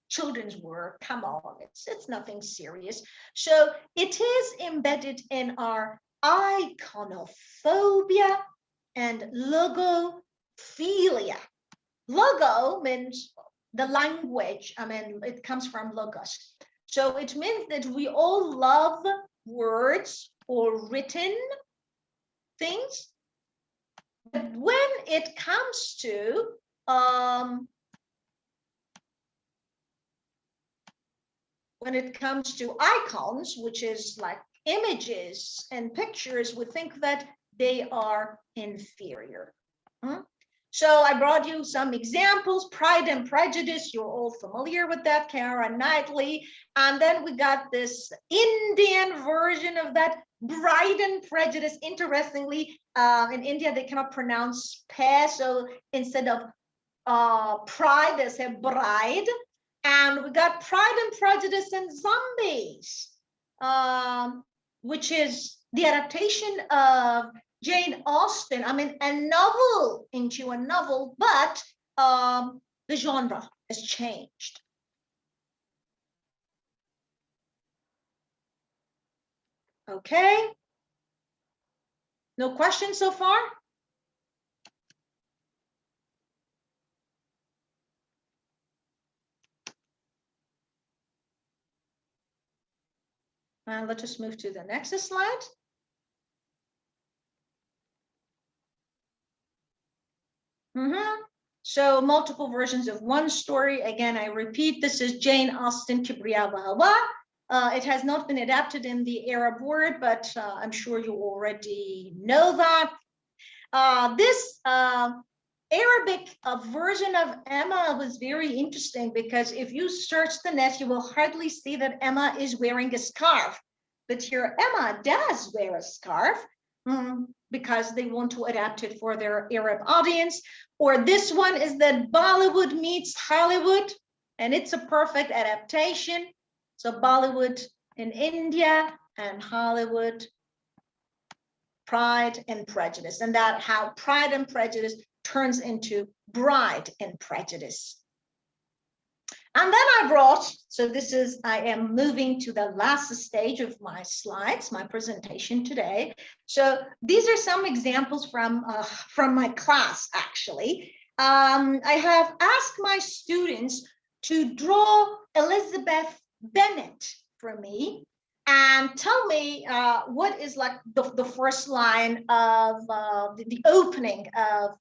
children's work. Come on, it's nothing serious. So it is embedded in our iconophobia and logophilia. Logo means the language. I mean, it comes from logos. So it means that we all love words or written things. But when it comes to icons, which is like images and pictures, we think that they are inferior. So I brought you some examples. Pride and Prejudice, you're all familiar with that, Kara Knightley. And then we got this Indian version of that, Pride and Prejudice. Interestingly, in India, they cannot pronounce pe, so instead of pride, they say bride. And we got Pride and Prejudice and Zombies, which is the adaptation of Jane Austen. I mean, a novel into a novel, but the genre has changed. Okay. No questions so far? And let us move to the next slide. So multiple versions of one story. Again, I repeat, this is Jane Austen, Kibriya wa Hawa. It has not been adapted in the Arab word, but I'm sure you already know that. This Arabic version of Emma was very interesting because if you search the net, you will hardly see that Emma is wearing a scarf. But here Emma does wear a scarf because they want to adapt it for their Arab audience. Or this one is that Bollywood meets Hollywood, and it's a perfect adaptation. So Bollywood in India and Hollywood, Pride and Prejudice, and that how Pride and Prejudice turns into Bride and Prejudice. And then I brought, so this is, I am moving to the last stage of my slides, my presentation today. So these are some examples from my class, actually. I have asked my students to draw Elizabeth Bennet for me and tell me what is like the first line of the opening of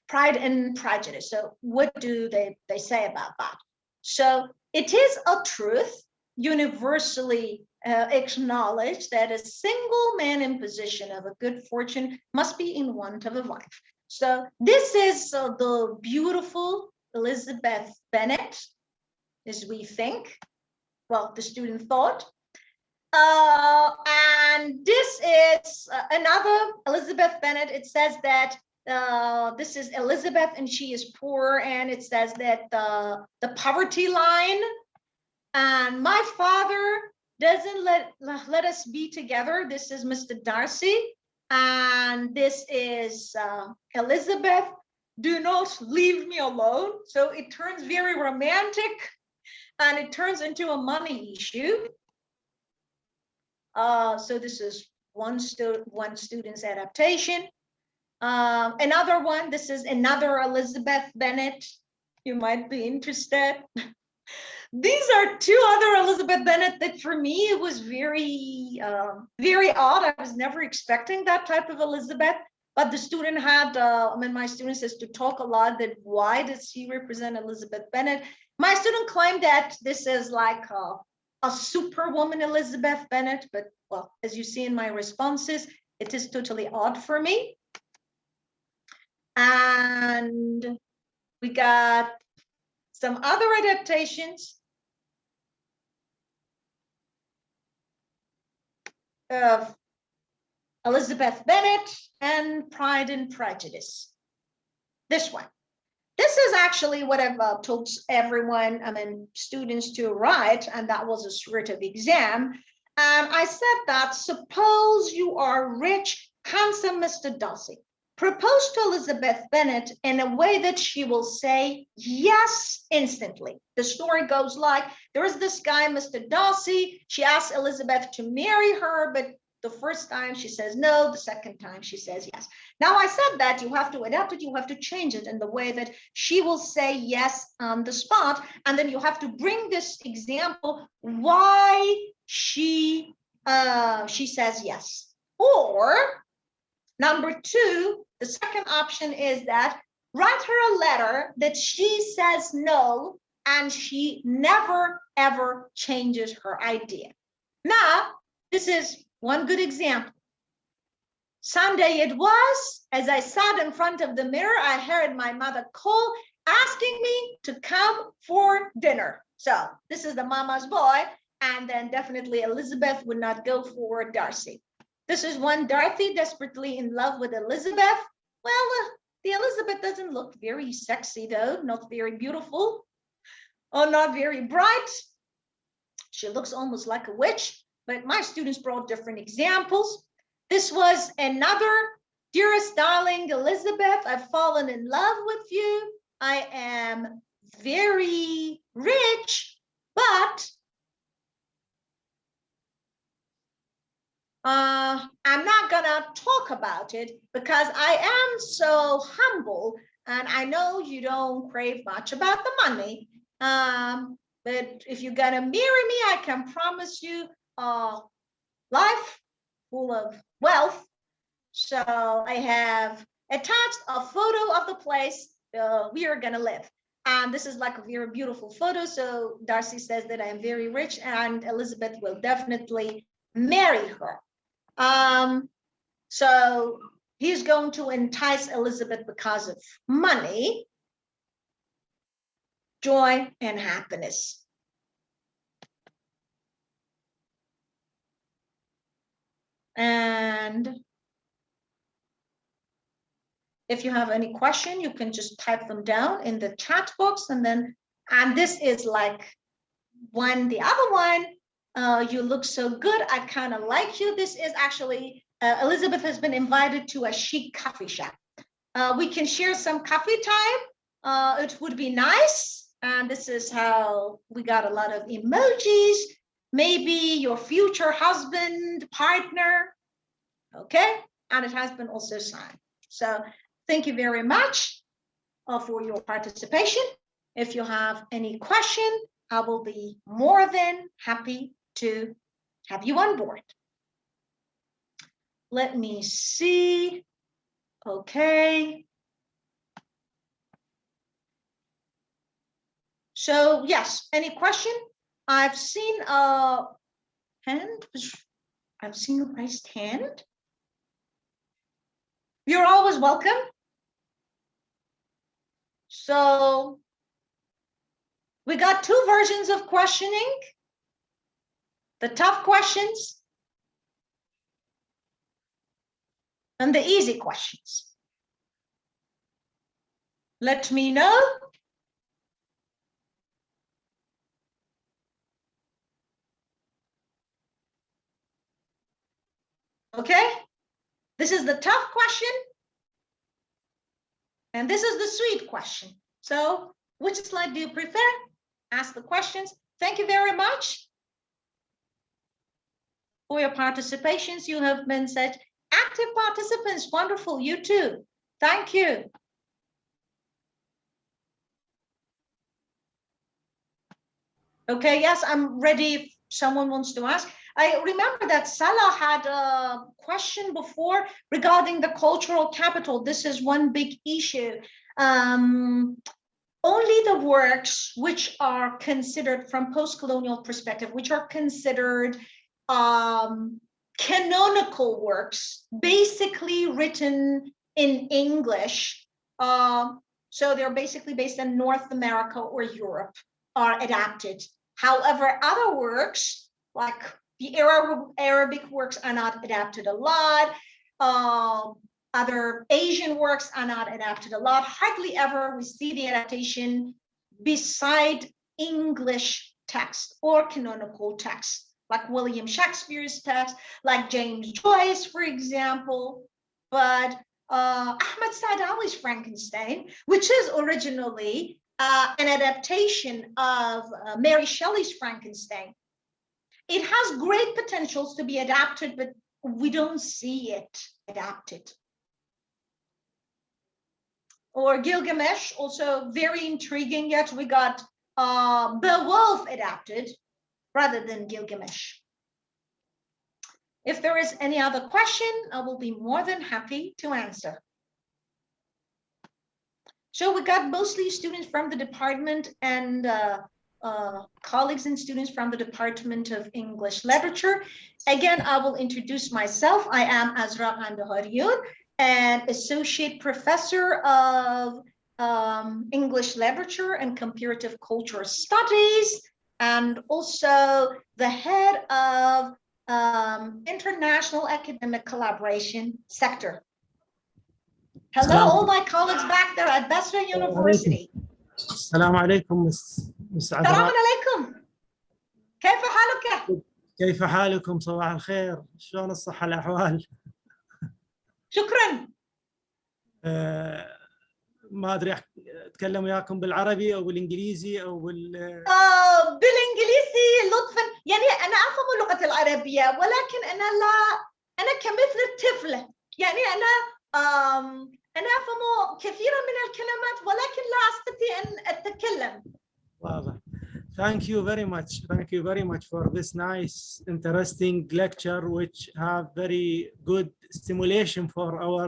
Pride and Prejudice. So what do they say about that? So it is a truth universally acknowledged that a single man in position of a good fortune must be in want of a wife. So this is the beautiful Elizabeth Bennet, as we think. Well, the student thought. And this is another Elizabeth Bennet. It says that this is Elizabeth and she is poor, and it says that the poverty line, and my father doesn't let us be together. This is Mr. Darcy, and this is Elizabeth, do not leave me alone. So it turns very romantic and it turns into a money issue. So this is one student's adaptation. Another one, this is another Elizabeth Bennet. You might be interested. These are two other Elizabeth Bennet that for me, it was very, very odd. I was never expecting that type of Elizabeth, but the student had, my student says to talk a lot that why does she represent Elizabeth Bennet? My student claimed that this is like a superwoman Elizabeth Bennet, but well, as you see in my responses, it is totally odd for me. And we got some other adaptations of Elizabeth Bennet and Pride and Prejudice. This one. This is actually what I've told everyone, students to write, and that was a sort of exam. And I said that suppose you are rich, handsome Mr. Darcy. propose to Elizabeth Bennet in a way that she will say yes instantly. The story goes like, there is this guy, Mr. Darcy. She asks Elizabeth to marry her, but the first time she says no, the second time she says yes. Now I said that you have to adapt it, you have to change it in the way that she will say yes on the spot, and then you have to bring this example why she says yes. Or number two, the second option is that write her a letter that she says no and she never ever changes her idea. Now, this is one good example. Sunday it was, as I sat in front of the mirror, I heard my mother call asking me to come for dinner. So this is the mama's boy, and then definitely Elizabeth would not go for Darcy. This is one Dorothy desperately in love with Elizabeth. Well, the Elizabeth doesn't look very sexy though, not very beautiful, or not very bright. She looks almost like a witch, but my students brought different examples. This was another, dearest darling Elizabeth, I've fallen in love with you. I am very rich, but I'm not gonna talk about it because I am so humble and I know you don't crave much about the money. But if you're gonna marry me, I can promise you a life full of wealth. So I have attached a photo of the place we are gonna live. And this is like a very beautiful photo. So Darcy says that I am very rich and Elizabeth will definitely marry her. So he's going to entice Elizabeth because of money, joy, and happiness. And if you have any question, you can just type them down in the chat box. And this is like the other one, you look so good, I kind of like you. This is actually, Elizabeth has been invited to a chic coffee shop. We can share some coffee time. It would be nice. And this is how we got a lot of emojis. Maybe your future husband, partner. Okay. And it has been also signed. So thank you very much for your participation. If you have any question, I will be more than happy to have you on board. Let me see. Okay. So yes, any question? I've seen a hand. I've seen a raised hand. You're always welcome. So we got two versions of questioning. The tough questions and the easy questions. Let me know. Okay, this is the tough question. And this is the sweet question. So which slide do you prefer? Ask the questions. Thank you very much for your participations. You have been such active participants. Wonderful, you too. Thank you. Okay, yes, I'm ready if someone wants to ask. I remember that Salah had a question before regarding the cultural capital. This is one big issue. Only the works which are considered from post-colonial perspective, which are considered canonical works, basically written in English. So they're basically based in North America or Europe, are adapted. However, other works, like the Arabic works, are not adapted a lot. Other Asian works are not adapted a lot. Hardly ever we see the adaptation beside English text or canonical text, like William Shakespeare's text, like James Joyce, for example. But Ahmed Saadawi's Frankenstein, which is originally an adaptation of Mary Shelley's Frankenstein. It has great potentials to be adapted, but we don't see it adapted. Or Gilgamesh, also very intriguing, yet we got Beowulf adapted rather than Gilgamesh. If there is any other question, I will be more than happy to answer. So we got mostly students from the department and colleagues and students from the Department of English Literature. Again, I will introduce myself. I am Azra Ghandeharion, an associate professor of English Literature and Comparative Cultural Studies, and also the head of International Academic Collaboration Sector. Hello, all my colleagues back there at Basrah University. السلام عليكم مس عزراء. السلام عليكم. كيف حالك؟ كيف حالكم؟ صباح الخير. شلون الصحة الأحوال؟ شكرا. ما أدري أتكلم وياكم بالعربي أو بالإنجليزي أو بالإنجليزي لطفا. يعني أنا أفهم اللغة العربية ولكن أنا كمثل الطفل. يعني أنا أفهم كثيرا من الكلمات ولكن لا أستطيع أن أتكلم. واضح. Thank you very much. Thank you very much for this nice, interesting lecture, which have very good stimulation for our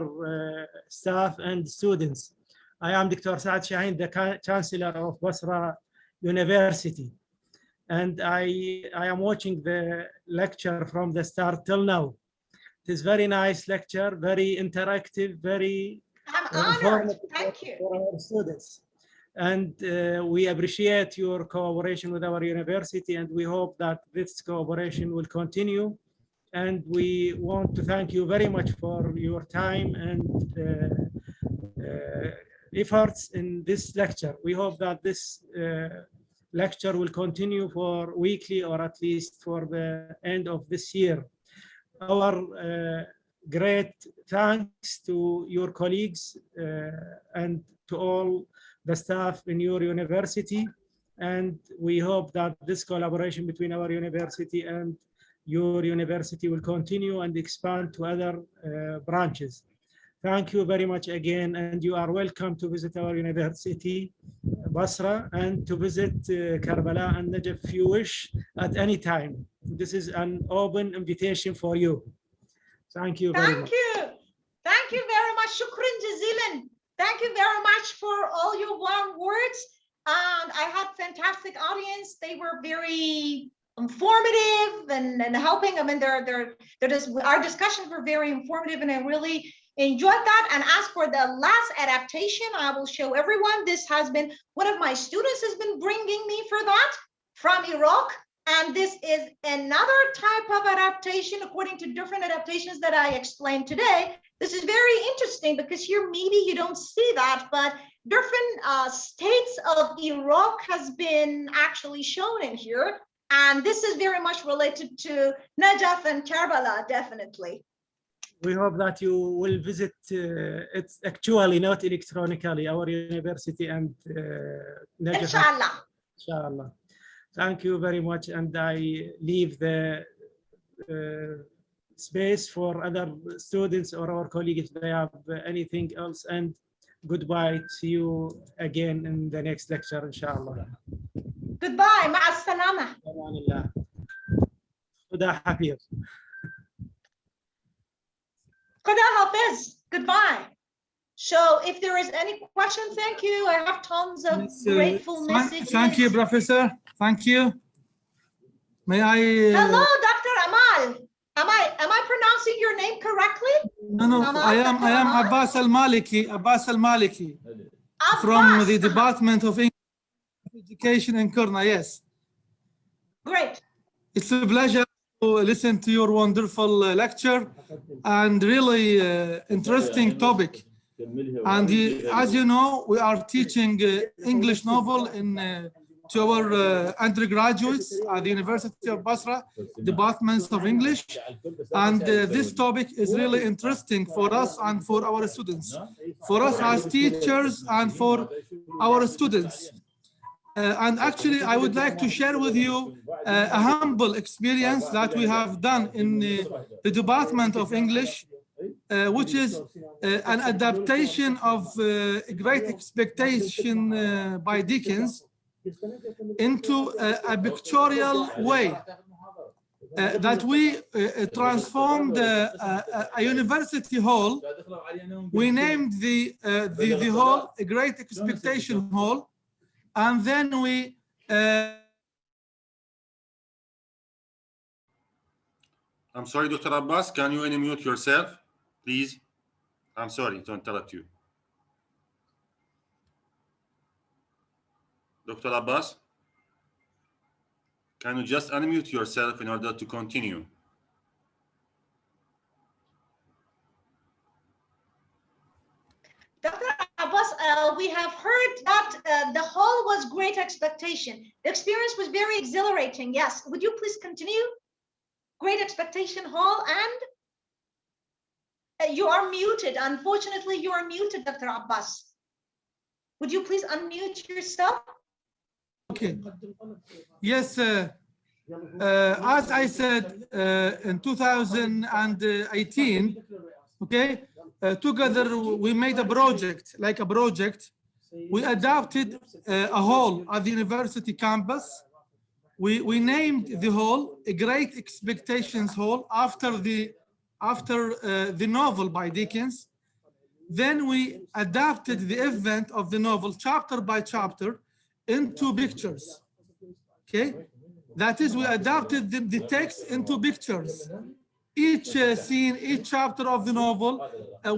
staff and students. I am Dr. Shaahin, the Chancellor of Basrah University, and I am watching the lecture from the start till now. It is very nice lecture, very interactive, very honored. Thank you. For our students. And we appreciate your cooperation with our university, and we hope that this cooperation will continue. And we want to thank you very much for your time and efforts in this lecture. We hope that this lecture will continue for weekly or at least for the end of this year. Our great thanks to your colleagues and to all the staff in your university, and we hope that this collaboration between our university and your university will continue and expand to other branches. Thank you very much again, and you are welcome to visit our university, Basrah, and to visit Karbala and Najaf if you wish at any time. This is an open invitation for you. Thank you very much. Thank you very much. Shukran jazilan. Thank you very much for all your warm words. And I had fantastic audience. They were very informative and helping. I mean, our discussions were very informative, and I really enjoyed that. And as for the last adaptation, I will show everyone. This has been one of my students has been bringing me for that from Iraq. And this is another type of adaptation according to different adaptations that I explained today. This is very interesting because here maybe you don't see that, but different states of Iraq has been actually shown in here. And this is very much related to Najaf and Karbala, definitely. We hope that you will visit, it's actually not electronically, our university and Najaf. Inshallah. Inshallah. Thank you very much, and I leave the space for other students or our colleagues if they have anything else, and goodbye. See you again in the next lecture, inshallah. Goodbye. مع السلامة. خدا حفيظ. خدا حافظ. Goodbye. So if there is any question, thank you. I have tons of grateful messages. Thank you, Professor. Thank you. May I? Hello, Dr. Amal. Am I pronouncing your name correctly? No. I am Abbas Al-Maliki. From the Department of English Education in Kurna. Yes. Great. It's a pleasure to listen to your wonderful lecture and really interesting topic. And as you know, we are teaching English novel in to our undergraduates at the University of Basrah, departments of English. And this topic is really interesting for us and for our students, for us as teachers and for our students. And actually, I would like to share with you a humble experience that we have done in the Department of English, which is an adaptation of Great Expectation by Dickens into a pictorial way that we transformed a university hall. We named the hall a Great Expectation Hall, and then we I'm sorry, Dr. Abbas, can you unmute yourself, please? I'm sorry to interrupt you. Dr. Abbas, can you just unmute yourself in order to continue? Dr. Abbas, we have heard that the hall was Great Expectation. The experience was very exhilarating. Yes. Would you please continue? Great Expectation Hall, and you are muted. Unfortunately, you are muted, Dr. Abbas. Would you please unmute yourself? Okay. Yes. As I said, in 2018, okay, together we made a project, We adapted a hall at the university campus. We named the hall a Great Expectations Hall after the novel by Dickens. Then we adapted the event of the novel chapter by chapter into pictures. Okay, that is, we adapted the text into pictures. Each scene, each chapter of the novel,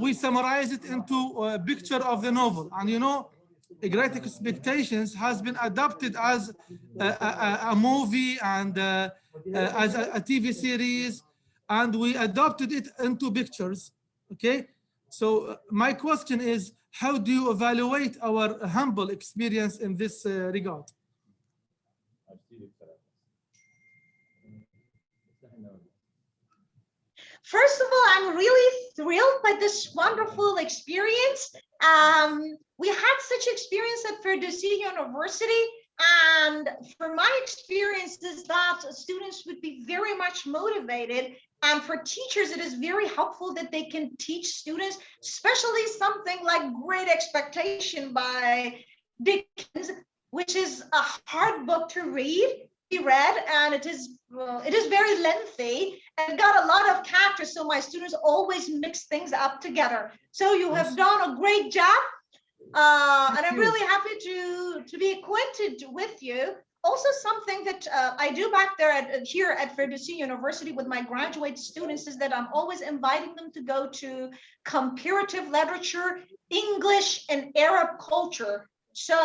we summarize it into a picture of the novel. And you know, A Great Expectations has been adapted as a movie and as a TV series, and we adapted it into pictures. Okay, so my question is, how do you evaluate our humble experience in this regard? First of all, I'm really thrilled by this wonderful experience. We had such experience at Firdousi University, and from my experience is that students would be very much motivated, and for teachers it is very helpful that they can teach students, especially something like Great Expectation by Dickens, which is a hard book to be read, and it is very lengthy and got a lot of characters, so my students always mix things up together. So you have done a great job, and I'm really happy to be acquainted with you. Also, something that I do back there here at Firdousi University with my graduate students is that I'm always inviting them to go to comparative literature, English, and Arab culture. So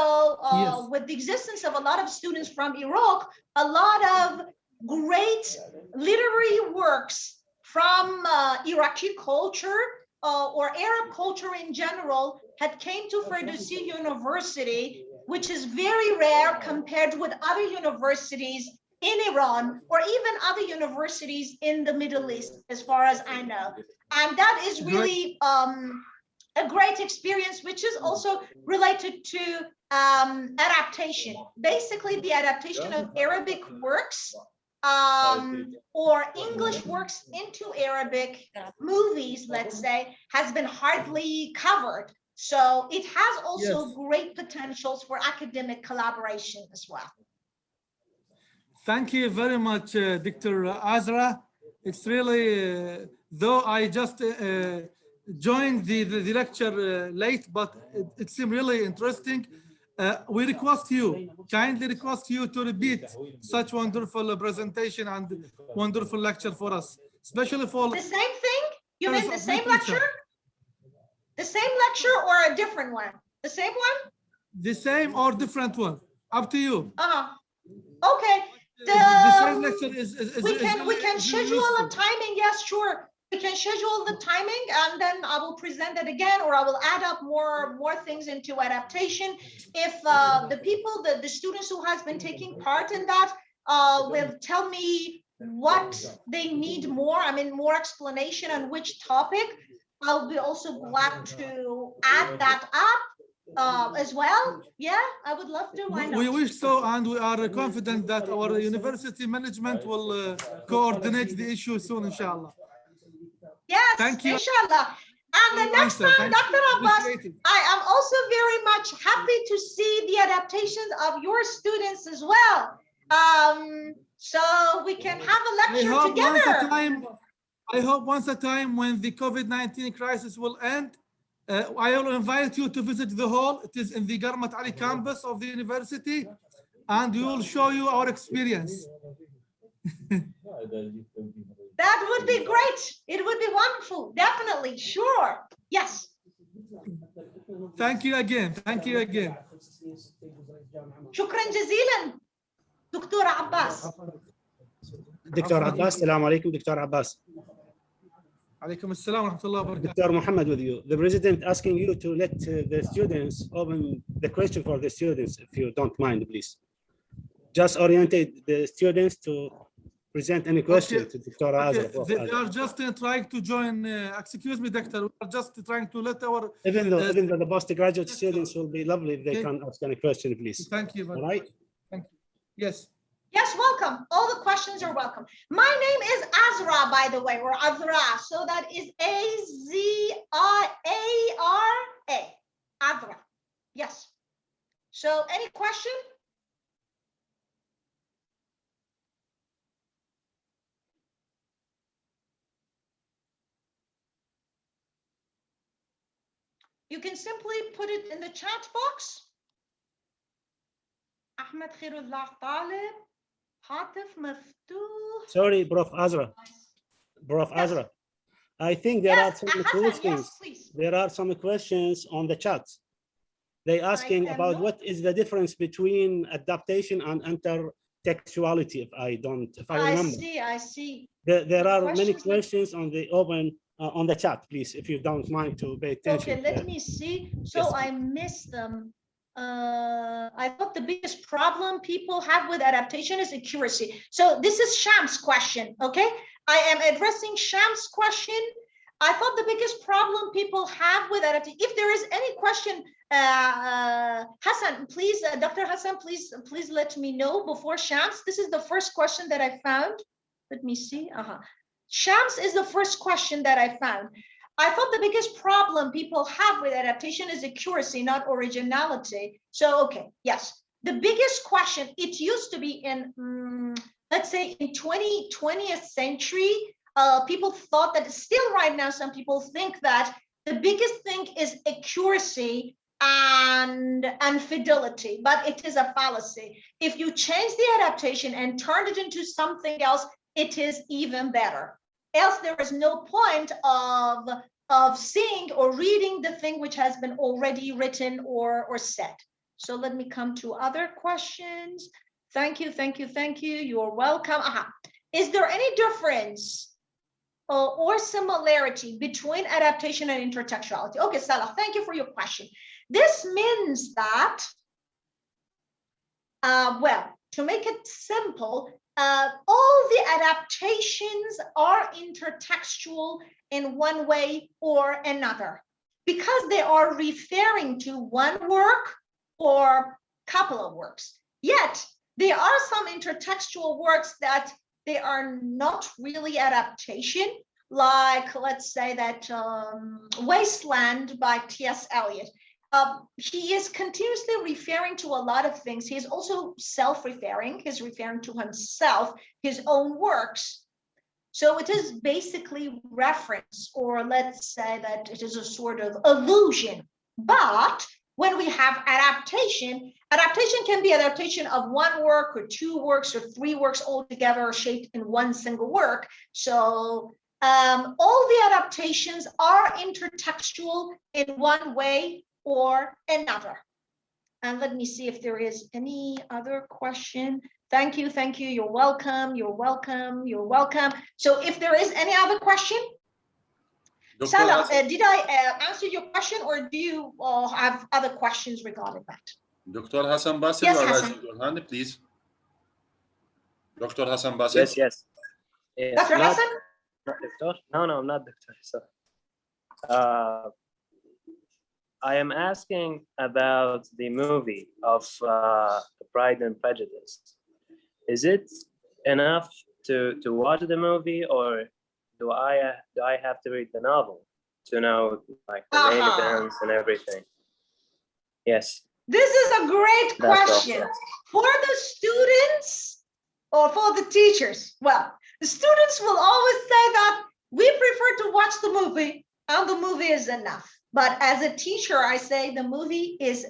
with the existence of a lot of students from Iraq, a lot of great literary works from Iraqi culture or Arab culture in general had came to Firdousi University, which is very rare compared with other universities in Iran or even other universities in the Middle East, as far as I know. And that is really a great experience, which is also related to adaptation. Basically, the adaptation of Arabic works or English works into Arabic movies, let's say, has been hardly covered. So it has also great potentials for academic collaboration as well. Thank you very much, Dr. Azra. It's really, though I just joined the lecture late, but it seemed really interesting. We kindly request you to repeat such wonderful presentation and wonderful lecture for us, especially for the same thing. You mean the same lecture? The same lecture or a different one? The same one? The same or different one? Up to you. Okay. The same lecture is we can schedule a timing. Yes, sure. We can schedule the timing, and then I will present it again, or I will add up more things into adaptation. If the students who has been taking part in that will tell me what they need more, I mean more explanation on which topic, I'll be also glad to add that up as well. Yeah, I would love to. Why not? We wish so, and we are confident that our university management will coordinate the issue soon, inshallah. Yes, thank you. Inshallah. And the next time, Dr. Abbas, I am also very much happy to see the adaptations of your students as well. So we can have a lecture together. I hope once a time when the COVID-19 crisis will end, I will invite you to visit the hall. It is in the Garmat Ali campus of the university, and we will show you our experience. That would be great. It would be wonderful. Definitely. Sure. Yes. Thank you again. Thank you again. شكرا جزيلا دكتور عباس. دكتور عباس, السلام عليكم. دكتور عباس. عليكم السلام ورحمة الله وبركاته. Dr. Muhammad with you. The president asking you to let the students open the question for the students, if you don't mind, please. Just orientate the students to present any question to Dr. Azra. They are just trying to join. Excuse me, Doctor. We are just trying to let our. Even though the postgraduate students will be lovely if they can ask any question, please. Thank you. All right. Thank you. Yes. Yes, welcome. All the questions are welcome. My name is Azra, by the way, or Azra. So that is A-Z-I-A-R-A. Azra. Yes. So any question? You can simply put it in the chat box. أحمد خير الله طالب. هاتف مفتوح. Sorry, Prof. Azra. Prof. Yes. Azra. I think there are some questions. Yes, please. There are some questions on the chat. They asking about what is the difference between adaptation and intertextuality. If I remember. I see. There are many questions on the on the chat, please, if you don't mind to pay attention. Okay, let me see. So Yes. I missed them. I thought the biggest problem people have with adaptation is accuracy. So this is Sham's question, okay? I am addressing Sham's question. I thought the biggest problem people have with adaptation, if there is any question, Hassan, please, Dr. Hassan, please let me know before Shams. This is the first question that I found. Let me see. Shams is the first question that I found. I thought the biggest problem people have with adaptation is accuracy, not originality. So, okay, yes. The biggest question, it used to be in, let's say in 20th century, people thought that still right now, some people think that the biggest thing is accuracy and fidelity, but it is a fallacy. If you change the adaptation and turn it into something else, it is even better. Else there is no point of seeing or reading the thing which has been already written or said. So let me come to other questions. Thank you. You're welcome. Is there any difference or similarity between adaptation and intertextuality? Okay, Salah, thank you for your question. This means that, well, to make it simple, all the adaptations are intertextual in one way or another because they are referring to one work or couple of works. Yet there are some intertextual works that they are not really adaptation, like let's say that Wasteland by T.S. Eliot. He is continuously referring to a lot of things. He is also self-referring. He's referring to himself, his own works. So it is basically reference, or let's say that it is a sort of allusion. But when we have adaptation can be adaptation of one work or two works or three works all together shaped in one single work. So all the adaptations are intertextual in one way or another. And let me see if there is any other question. Thank you. You're welcome. So if there is any other question, Salah, did I answer your question, or do you have other questions regarding that? Dr. Hassan Basit, Yes, you are Hassan. raising your hand, please. Dr. Hassan Basit. Yes, yes. Yes. Dr. Hassan? Not Doctor? No, no, I'm not Dr. Hassan. I am asking about the movie of Pride and Prejudice. Is it enough to watch the movie, or do I have to read the novel to know like the main events and everything? Yes. This is a great question for the students or for the teachers. Well, the students will always say that we prefer to watch the movie and the movie is enough. But as a teacher, I say the movie is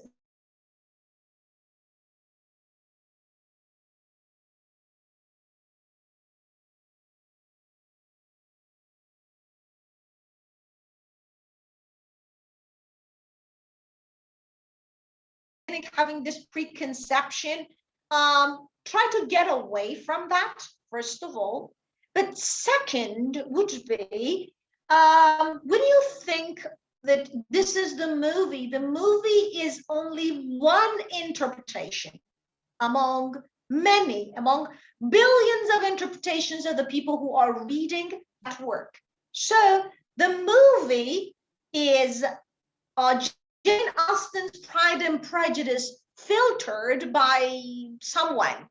having this preconception. Try to get away from that, first of all. But second would be, when you think that this is the movie is only one interpretation among many, among billions of interpretations of the people who are reading that work. So the movie is Jane Austen's Pride and Prejudice filtered by someone,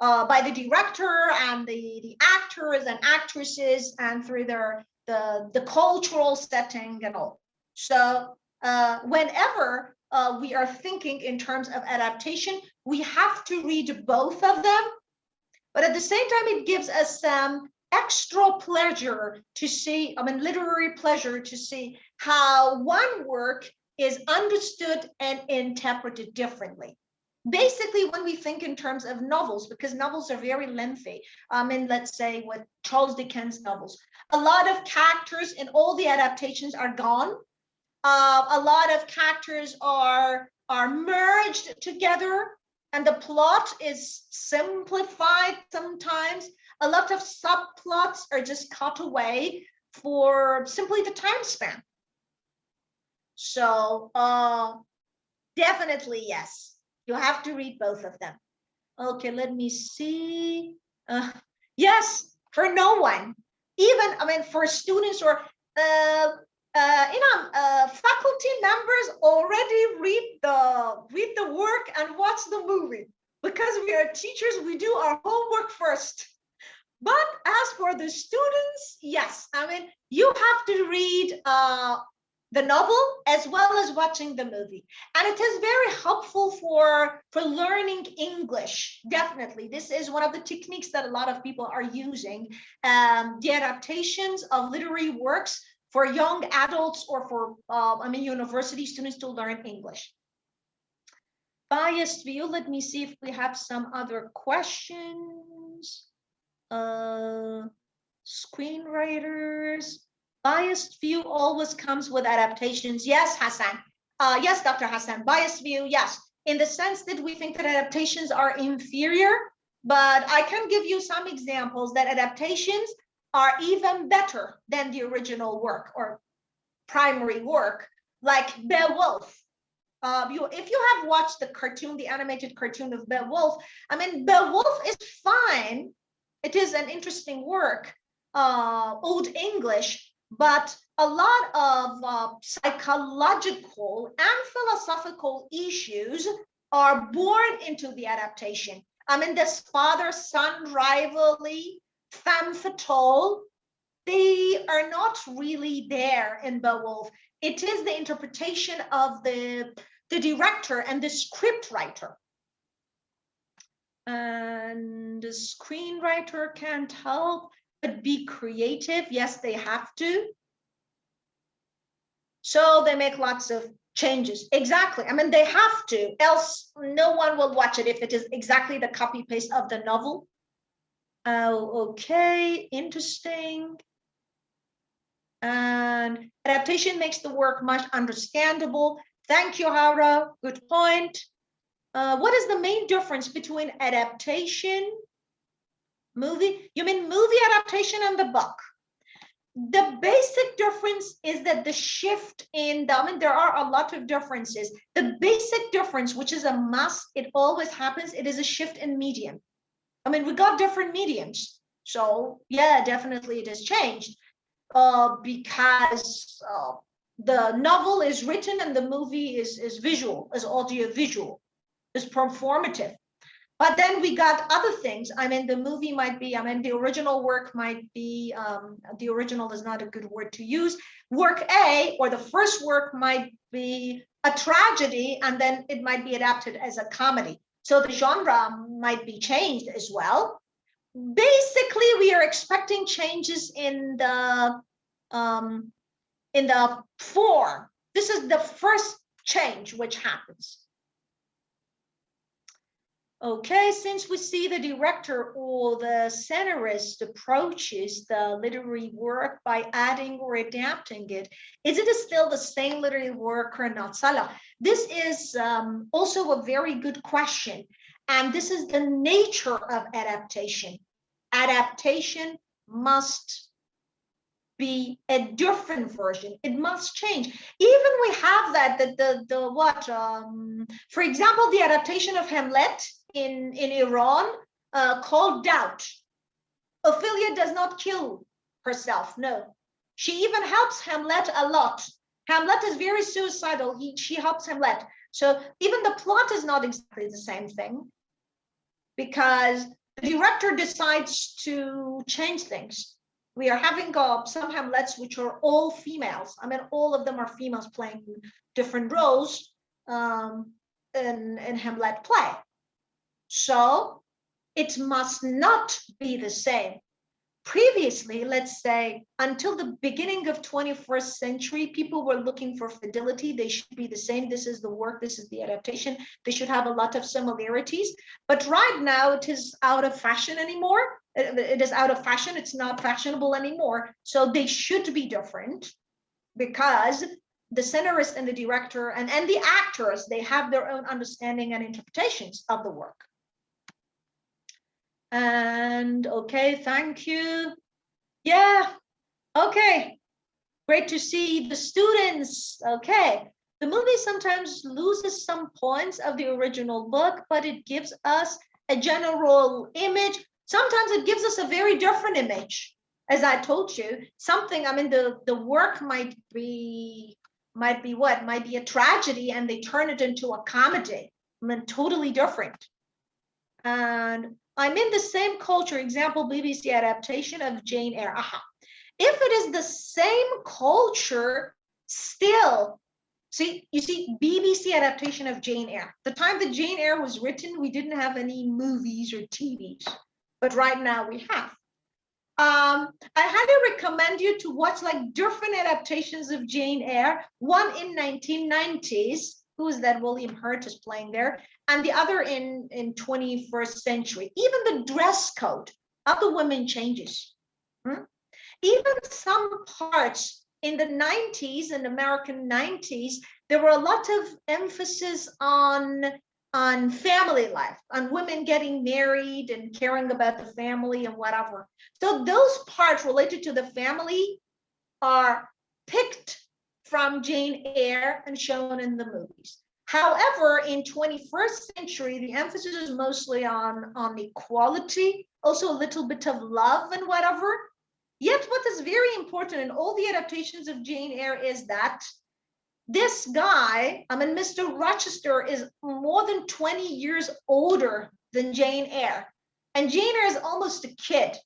by the director and the actors and actresses, and through the cultural setting and all. So whenever we are thinking in terms of adaptation, we have to read both of them, but at the same time, it gives us some extra pleasure to see, literary pleasure to see how one work is understood and interpreted differently. Basically, when we think in terms of novels, because novels are very lengthy, let's say with Charles Dickens novels, a lot of characters in all the adaptations are gone. A lot of characters are merged together, and the plot is simplified sometimes. A lot of subplots are just cut away for simply the time span. So definitely, yes, you have to read both of them. Okay, let me see. Yes, for no one, even, for students or, faculty members already read the work and watch the movie. Because we are teachers, we do our homework first. But as for the students, yes, you have to read the novel as well as watching the movie, and it is very helpful for learning English. Definitely, this is one of the techniques that a lot of people are using, the adaptations of literary works for young adults or for university students to learn English. Biased view, let me see if we have some other questions. Screenwriters. Biased view always comes with adaptations. Yes, Hassan. Yes, Dr. Hassan. Biased view, yes. In the sense that we think that adaptations are inferior, but I can give you some examples that adaptations are even better than the original work or primary work, like Beowulf. If you have watched the cartoon, the animated cartoon of Beowulf, Beowulf is fine. It is an interesting work, Old English, but a lot of psychological and philosophical issues are born into the adaptation. This father-son rivalry, femme fatale, they are not really there in Beowulf. It is the interpretation of the director and the script writer. And the screenwriter can't help but be creative. Yes, they have to. So they make lots of changes. Exactly. They have to, else no one will watch it if it is exactly the copy paste of the novel. Okay, interesting. And adaptation makes the work much understandable. Thank you, Hara. Good point. What is the main difference between adaptation, movie? You mean movie adaptation and the book? The basic difference is that the shift in the, I mean, there are a lot of differences. The basic difference, which is a must, it always happens, it is a shift in medium. I mean, we got different mediums. So yeah, definitely it has changed because the novel is written and the movie is visual, is audio visual, is performative. But then we got other things. I mean, the movie might be, I mean, the original work might be, the original is not a good word to use. Work A, or the first work might be a tragedy, and then it might be adapted as a comedy. So the genre might be changed as well. Basically, we are expecting changes in the form. This is the first change which happens. Okay, since we see the director or the scenarist approaches the literary work by adding or adapting it, is it still the same literary work or not? Salah, this is also a very good question. And this is the nature of adaptation. Adaptation must be a different version. It must change. Even we have that, for example, the adaptation of Hamlet in Iran called Doubt. Ophelia does not kill herself, no. She even helps Hamlet a lot. Hamlet is very suicidal. She helps Hamlet. So even the plot is not exactly the same thing because the director decides to change things. We are having some Hamlets which are all females. I mean, all of them are females playing different roles in Hamlet play. So it must not be the same. Previously, let's say, until the beginning of 21st century, people were looking for fidelity. They should be the same. This is the work. This is the adaptation. They should have a lot of similarities. But right now, it is out of fashion anymore. It is out of fashion. It's not fashionable anymore. So they should be different because the scenarist and the director and the actors, they have their own understanding and interpretations of the work. And okay, thank you. Yeah, okay. Great to see the students. Okay. The movie sometimes loses some points of the original book, but it gives us a general image. Sometimes it gives us a very different image. As I told you, something, I mean, the work might be what? Might be a tragedy and they turn it into a comedy. I mean, totally different. And I'm in the same culture, example, BBC adaptation of Jane Eyre. Aha. If it is the same culture, still, you see, BBC adaptation of Jane Eyre. The time that Jane Eyre was written, we didn't have any movies or TVs, but right now we have. I highly recommend you to watch like different adaptations of Jane Eyre, one in 1990s, who is that? William Hurt is playing there, and the other in 21st century. Even the dress code of the women changes. Even some parts in the 90s, in American 90s, there were a lot of emphasis on family life, on women getting married and caring about the family and whatever. So those parts related to the family are picked from Jane Eyre and shown in the movies. However, in 21st century, the emphasis is mostly on equality, also a little bit of love and whatever. Yet what is very important in all the adaptations of Jane Eyre is that this guy, I mean, Mr. Rochester is more than 20 years older than Jane Eyre. And Jane Eyre is almost a kid,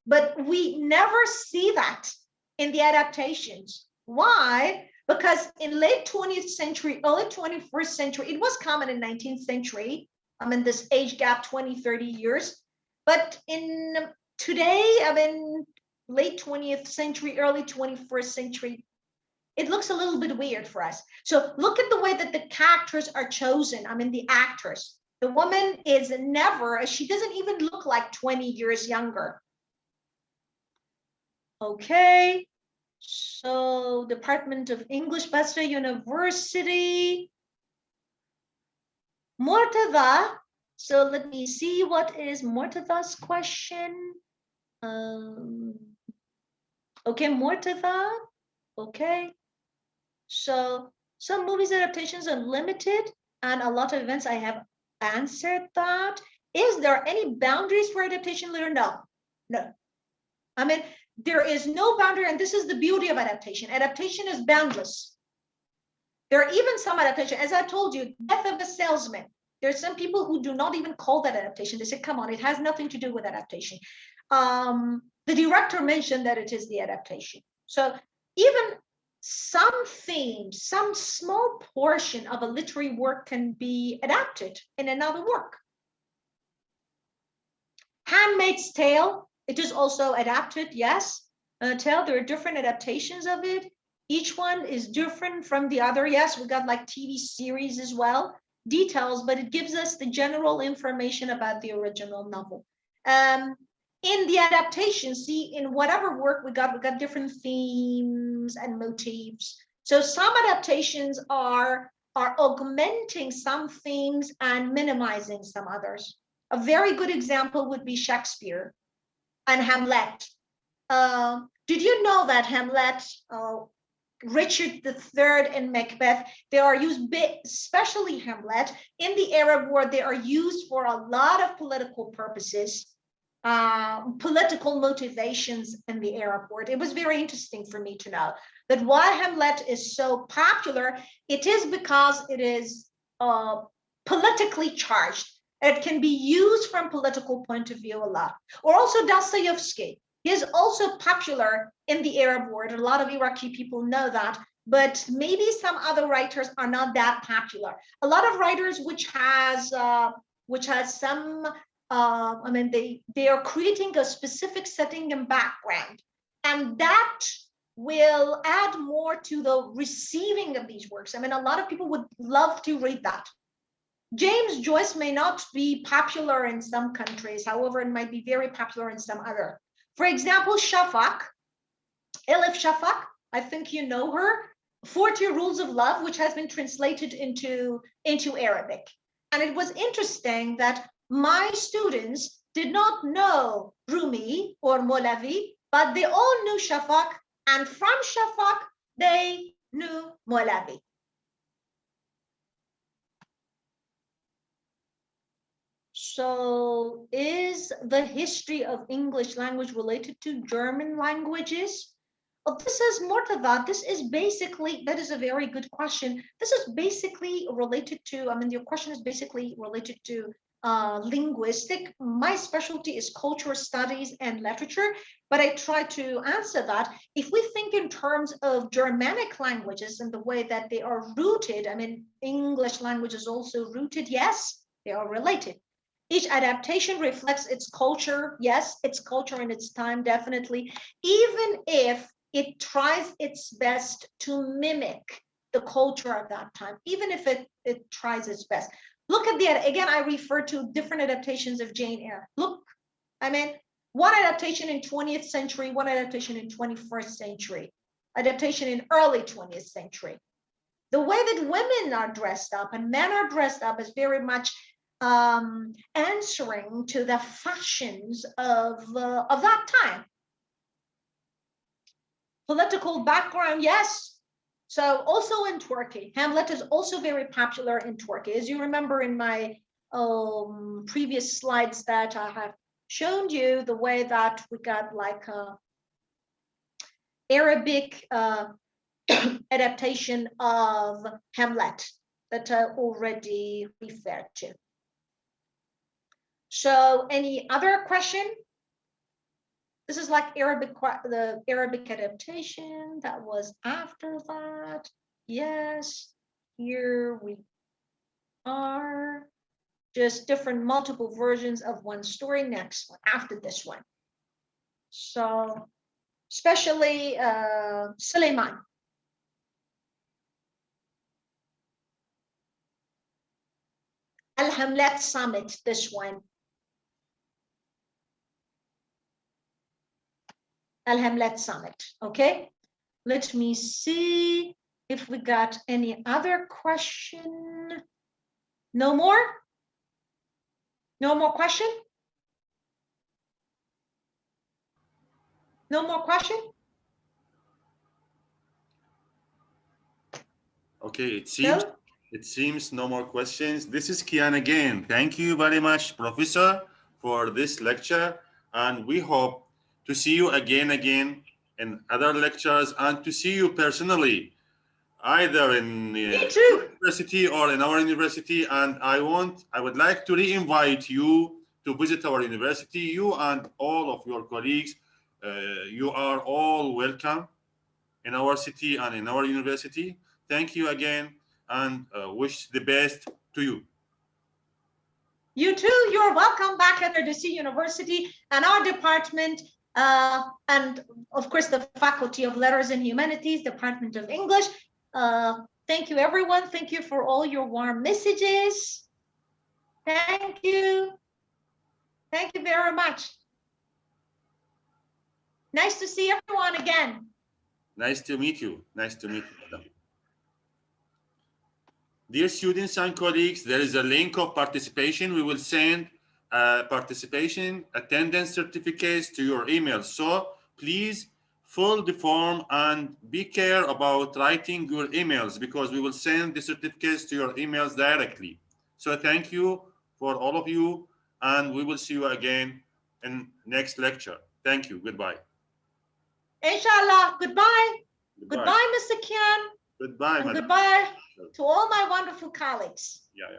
but we never see that in the adaptations. Why? Because in late 20th century, early 21st century, it was common in 19th century. I mean, this age gap, 20, 30 years. But in today, I mean, late 20th century, early 21st century, it looks a little bit weird for us. So look at the way that the characters are chosen. I mean, the actors. The woman is never, she doesn't even look like 20 years younger. Okay. So Department of English, Basrah University. Mortada. So let me see what is Mortada's question. Okay, Mortaza. Okay. So some movies adaptations are limited and a lot of events, I have answered that. Is there any boundaries for adaptation later? No, no. I mean, there is no boundary, and this is the beauty of adaptation. Adaptation is boundless. There are even some adaptation, as I told you, Death of a Salesman. There are some people who do not even call that adaptation. They say, come on, it has nothing to do with adaptation. The director mentioned that it is the adaptation. So even some themes, some small portion of a literary work can be adapted in another work. Handmaid's Tale, it is also adapted, yes. Tale, there are different adaptations of it. Each one is different from the other. Yes, we got like TV series as well, details, but it gives us the general information about the original novel. In the adaptation, see, in whatever work we got different themes and motifs. So some adaptations are augmenting some themes and minimizing some others. A very good example would be Shakespeare and Hamlet. Did you know that Hamlet, Richard III and Macbeth, they are used, especially Hamlet, in the Arab world, they are used for a lot of political purposes, political motivations in the Arab world. It was very interesting for me to know that why Hamlet is so popular. It is because it is politically charged. It can be used from political point of view a lot. Or also Dostoevsky. He is also popular in the Arab world. A lot of Iraqi people know that, but maybe some other writers are not that popular. A lot of writers which has some, I mean, they are creating a specific setting and background, and that will add more to the receiving of these works. I mean, a lot of people would love to read that. James Joyce may not be popular in some countries, however, it might be very popular in some other. For example, Shafak, Elif Shafak, I think you know her, 40 Rules of Love, which has been translated into Arabic. And it was interesting that my students did not know Rumi or Molavi, but they all knew Shafak, and from Shafak, they knew Molavi. So is the history of English language related to German languages? Well, this is more to that. This is basically, that is a very good question. This is basically related to, I mean, your question is basically related to linguistic. My specialty is cultural studies and literature, but I try to answer that. If we think in terms of Germanic languages and the way that they are rooted, I mean, English language is also rooted, yes, they are related. Each adaptation reflects its culture, yes, its culture and its time, definitely, even if it tries its best to mimic the culture of that time, even if it tries its best. Look at the, again, I refer to different adaptations of Jane Eyre. Look, I mean, one adaptation in 20th century, one adaptation in 21st century, adaptation in early 20th century. The way that women are dressed up and men are dressed up is very much answering to the fashions of that time. Political background, yes. So also in Turkey, Hamlet is also very popular in Turkey. As you remember in my previous slides that I have shown you, the way that we got like Arabic adaptation of Hamlet that I already referred to. So any other question? This is like the Arabic adaptation that was after that. Yes, here we are. Just different multiple versions of one story. Next one, after this one. So especially Suleiman. Al-Hamlet Summit, this one. Al-Hamlet Summit, okay? Let me see if we got any other question. No more? No more question? No more question? Okay, No? it seems no more questions. This is Kian again. Thank you very much, Professor, for this lecture, and we hope to see you again in other lectures and to see you personally, either in university or in our university. And I would like to re-invite you to visit our university. You and all of your colleagues, you are all welcome in our city and in our university. Thank you again, and wish the best to you. You too, you're welcome back at RDC University and our department, and of course the Faculty of Letters and Humanities, Department of English. Thank you everyone, thank you for all your warm messages. Thank you very much. Nice to see everyone again. Nice to meet you, madam. Dear students and colleagues, there is a link of participation. We will send participation attendance certificates to your email. So please fill the form and be care about writing your emails, because we will send the certificates to your emails directly. So thank you for all of you, and we will see you again in next lecture. Thank you. Goodbye. Inshallah. Goodbye. Goodbye, Mr. Kian. Goodbye, And madam. goodbye to all my wonderful colleagues. Yeah.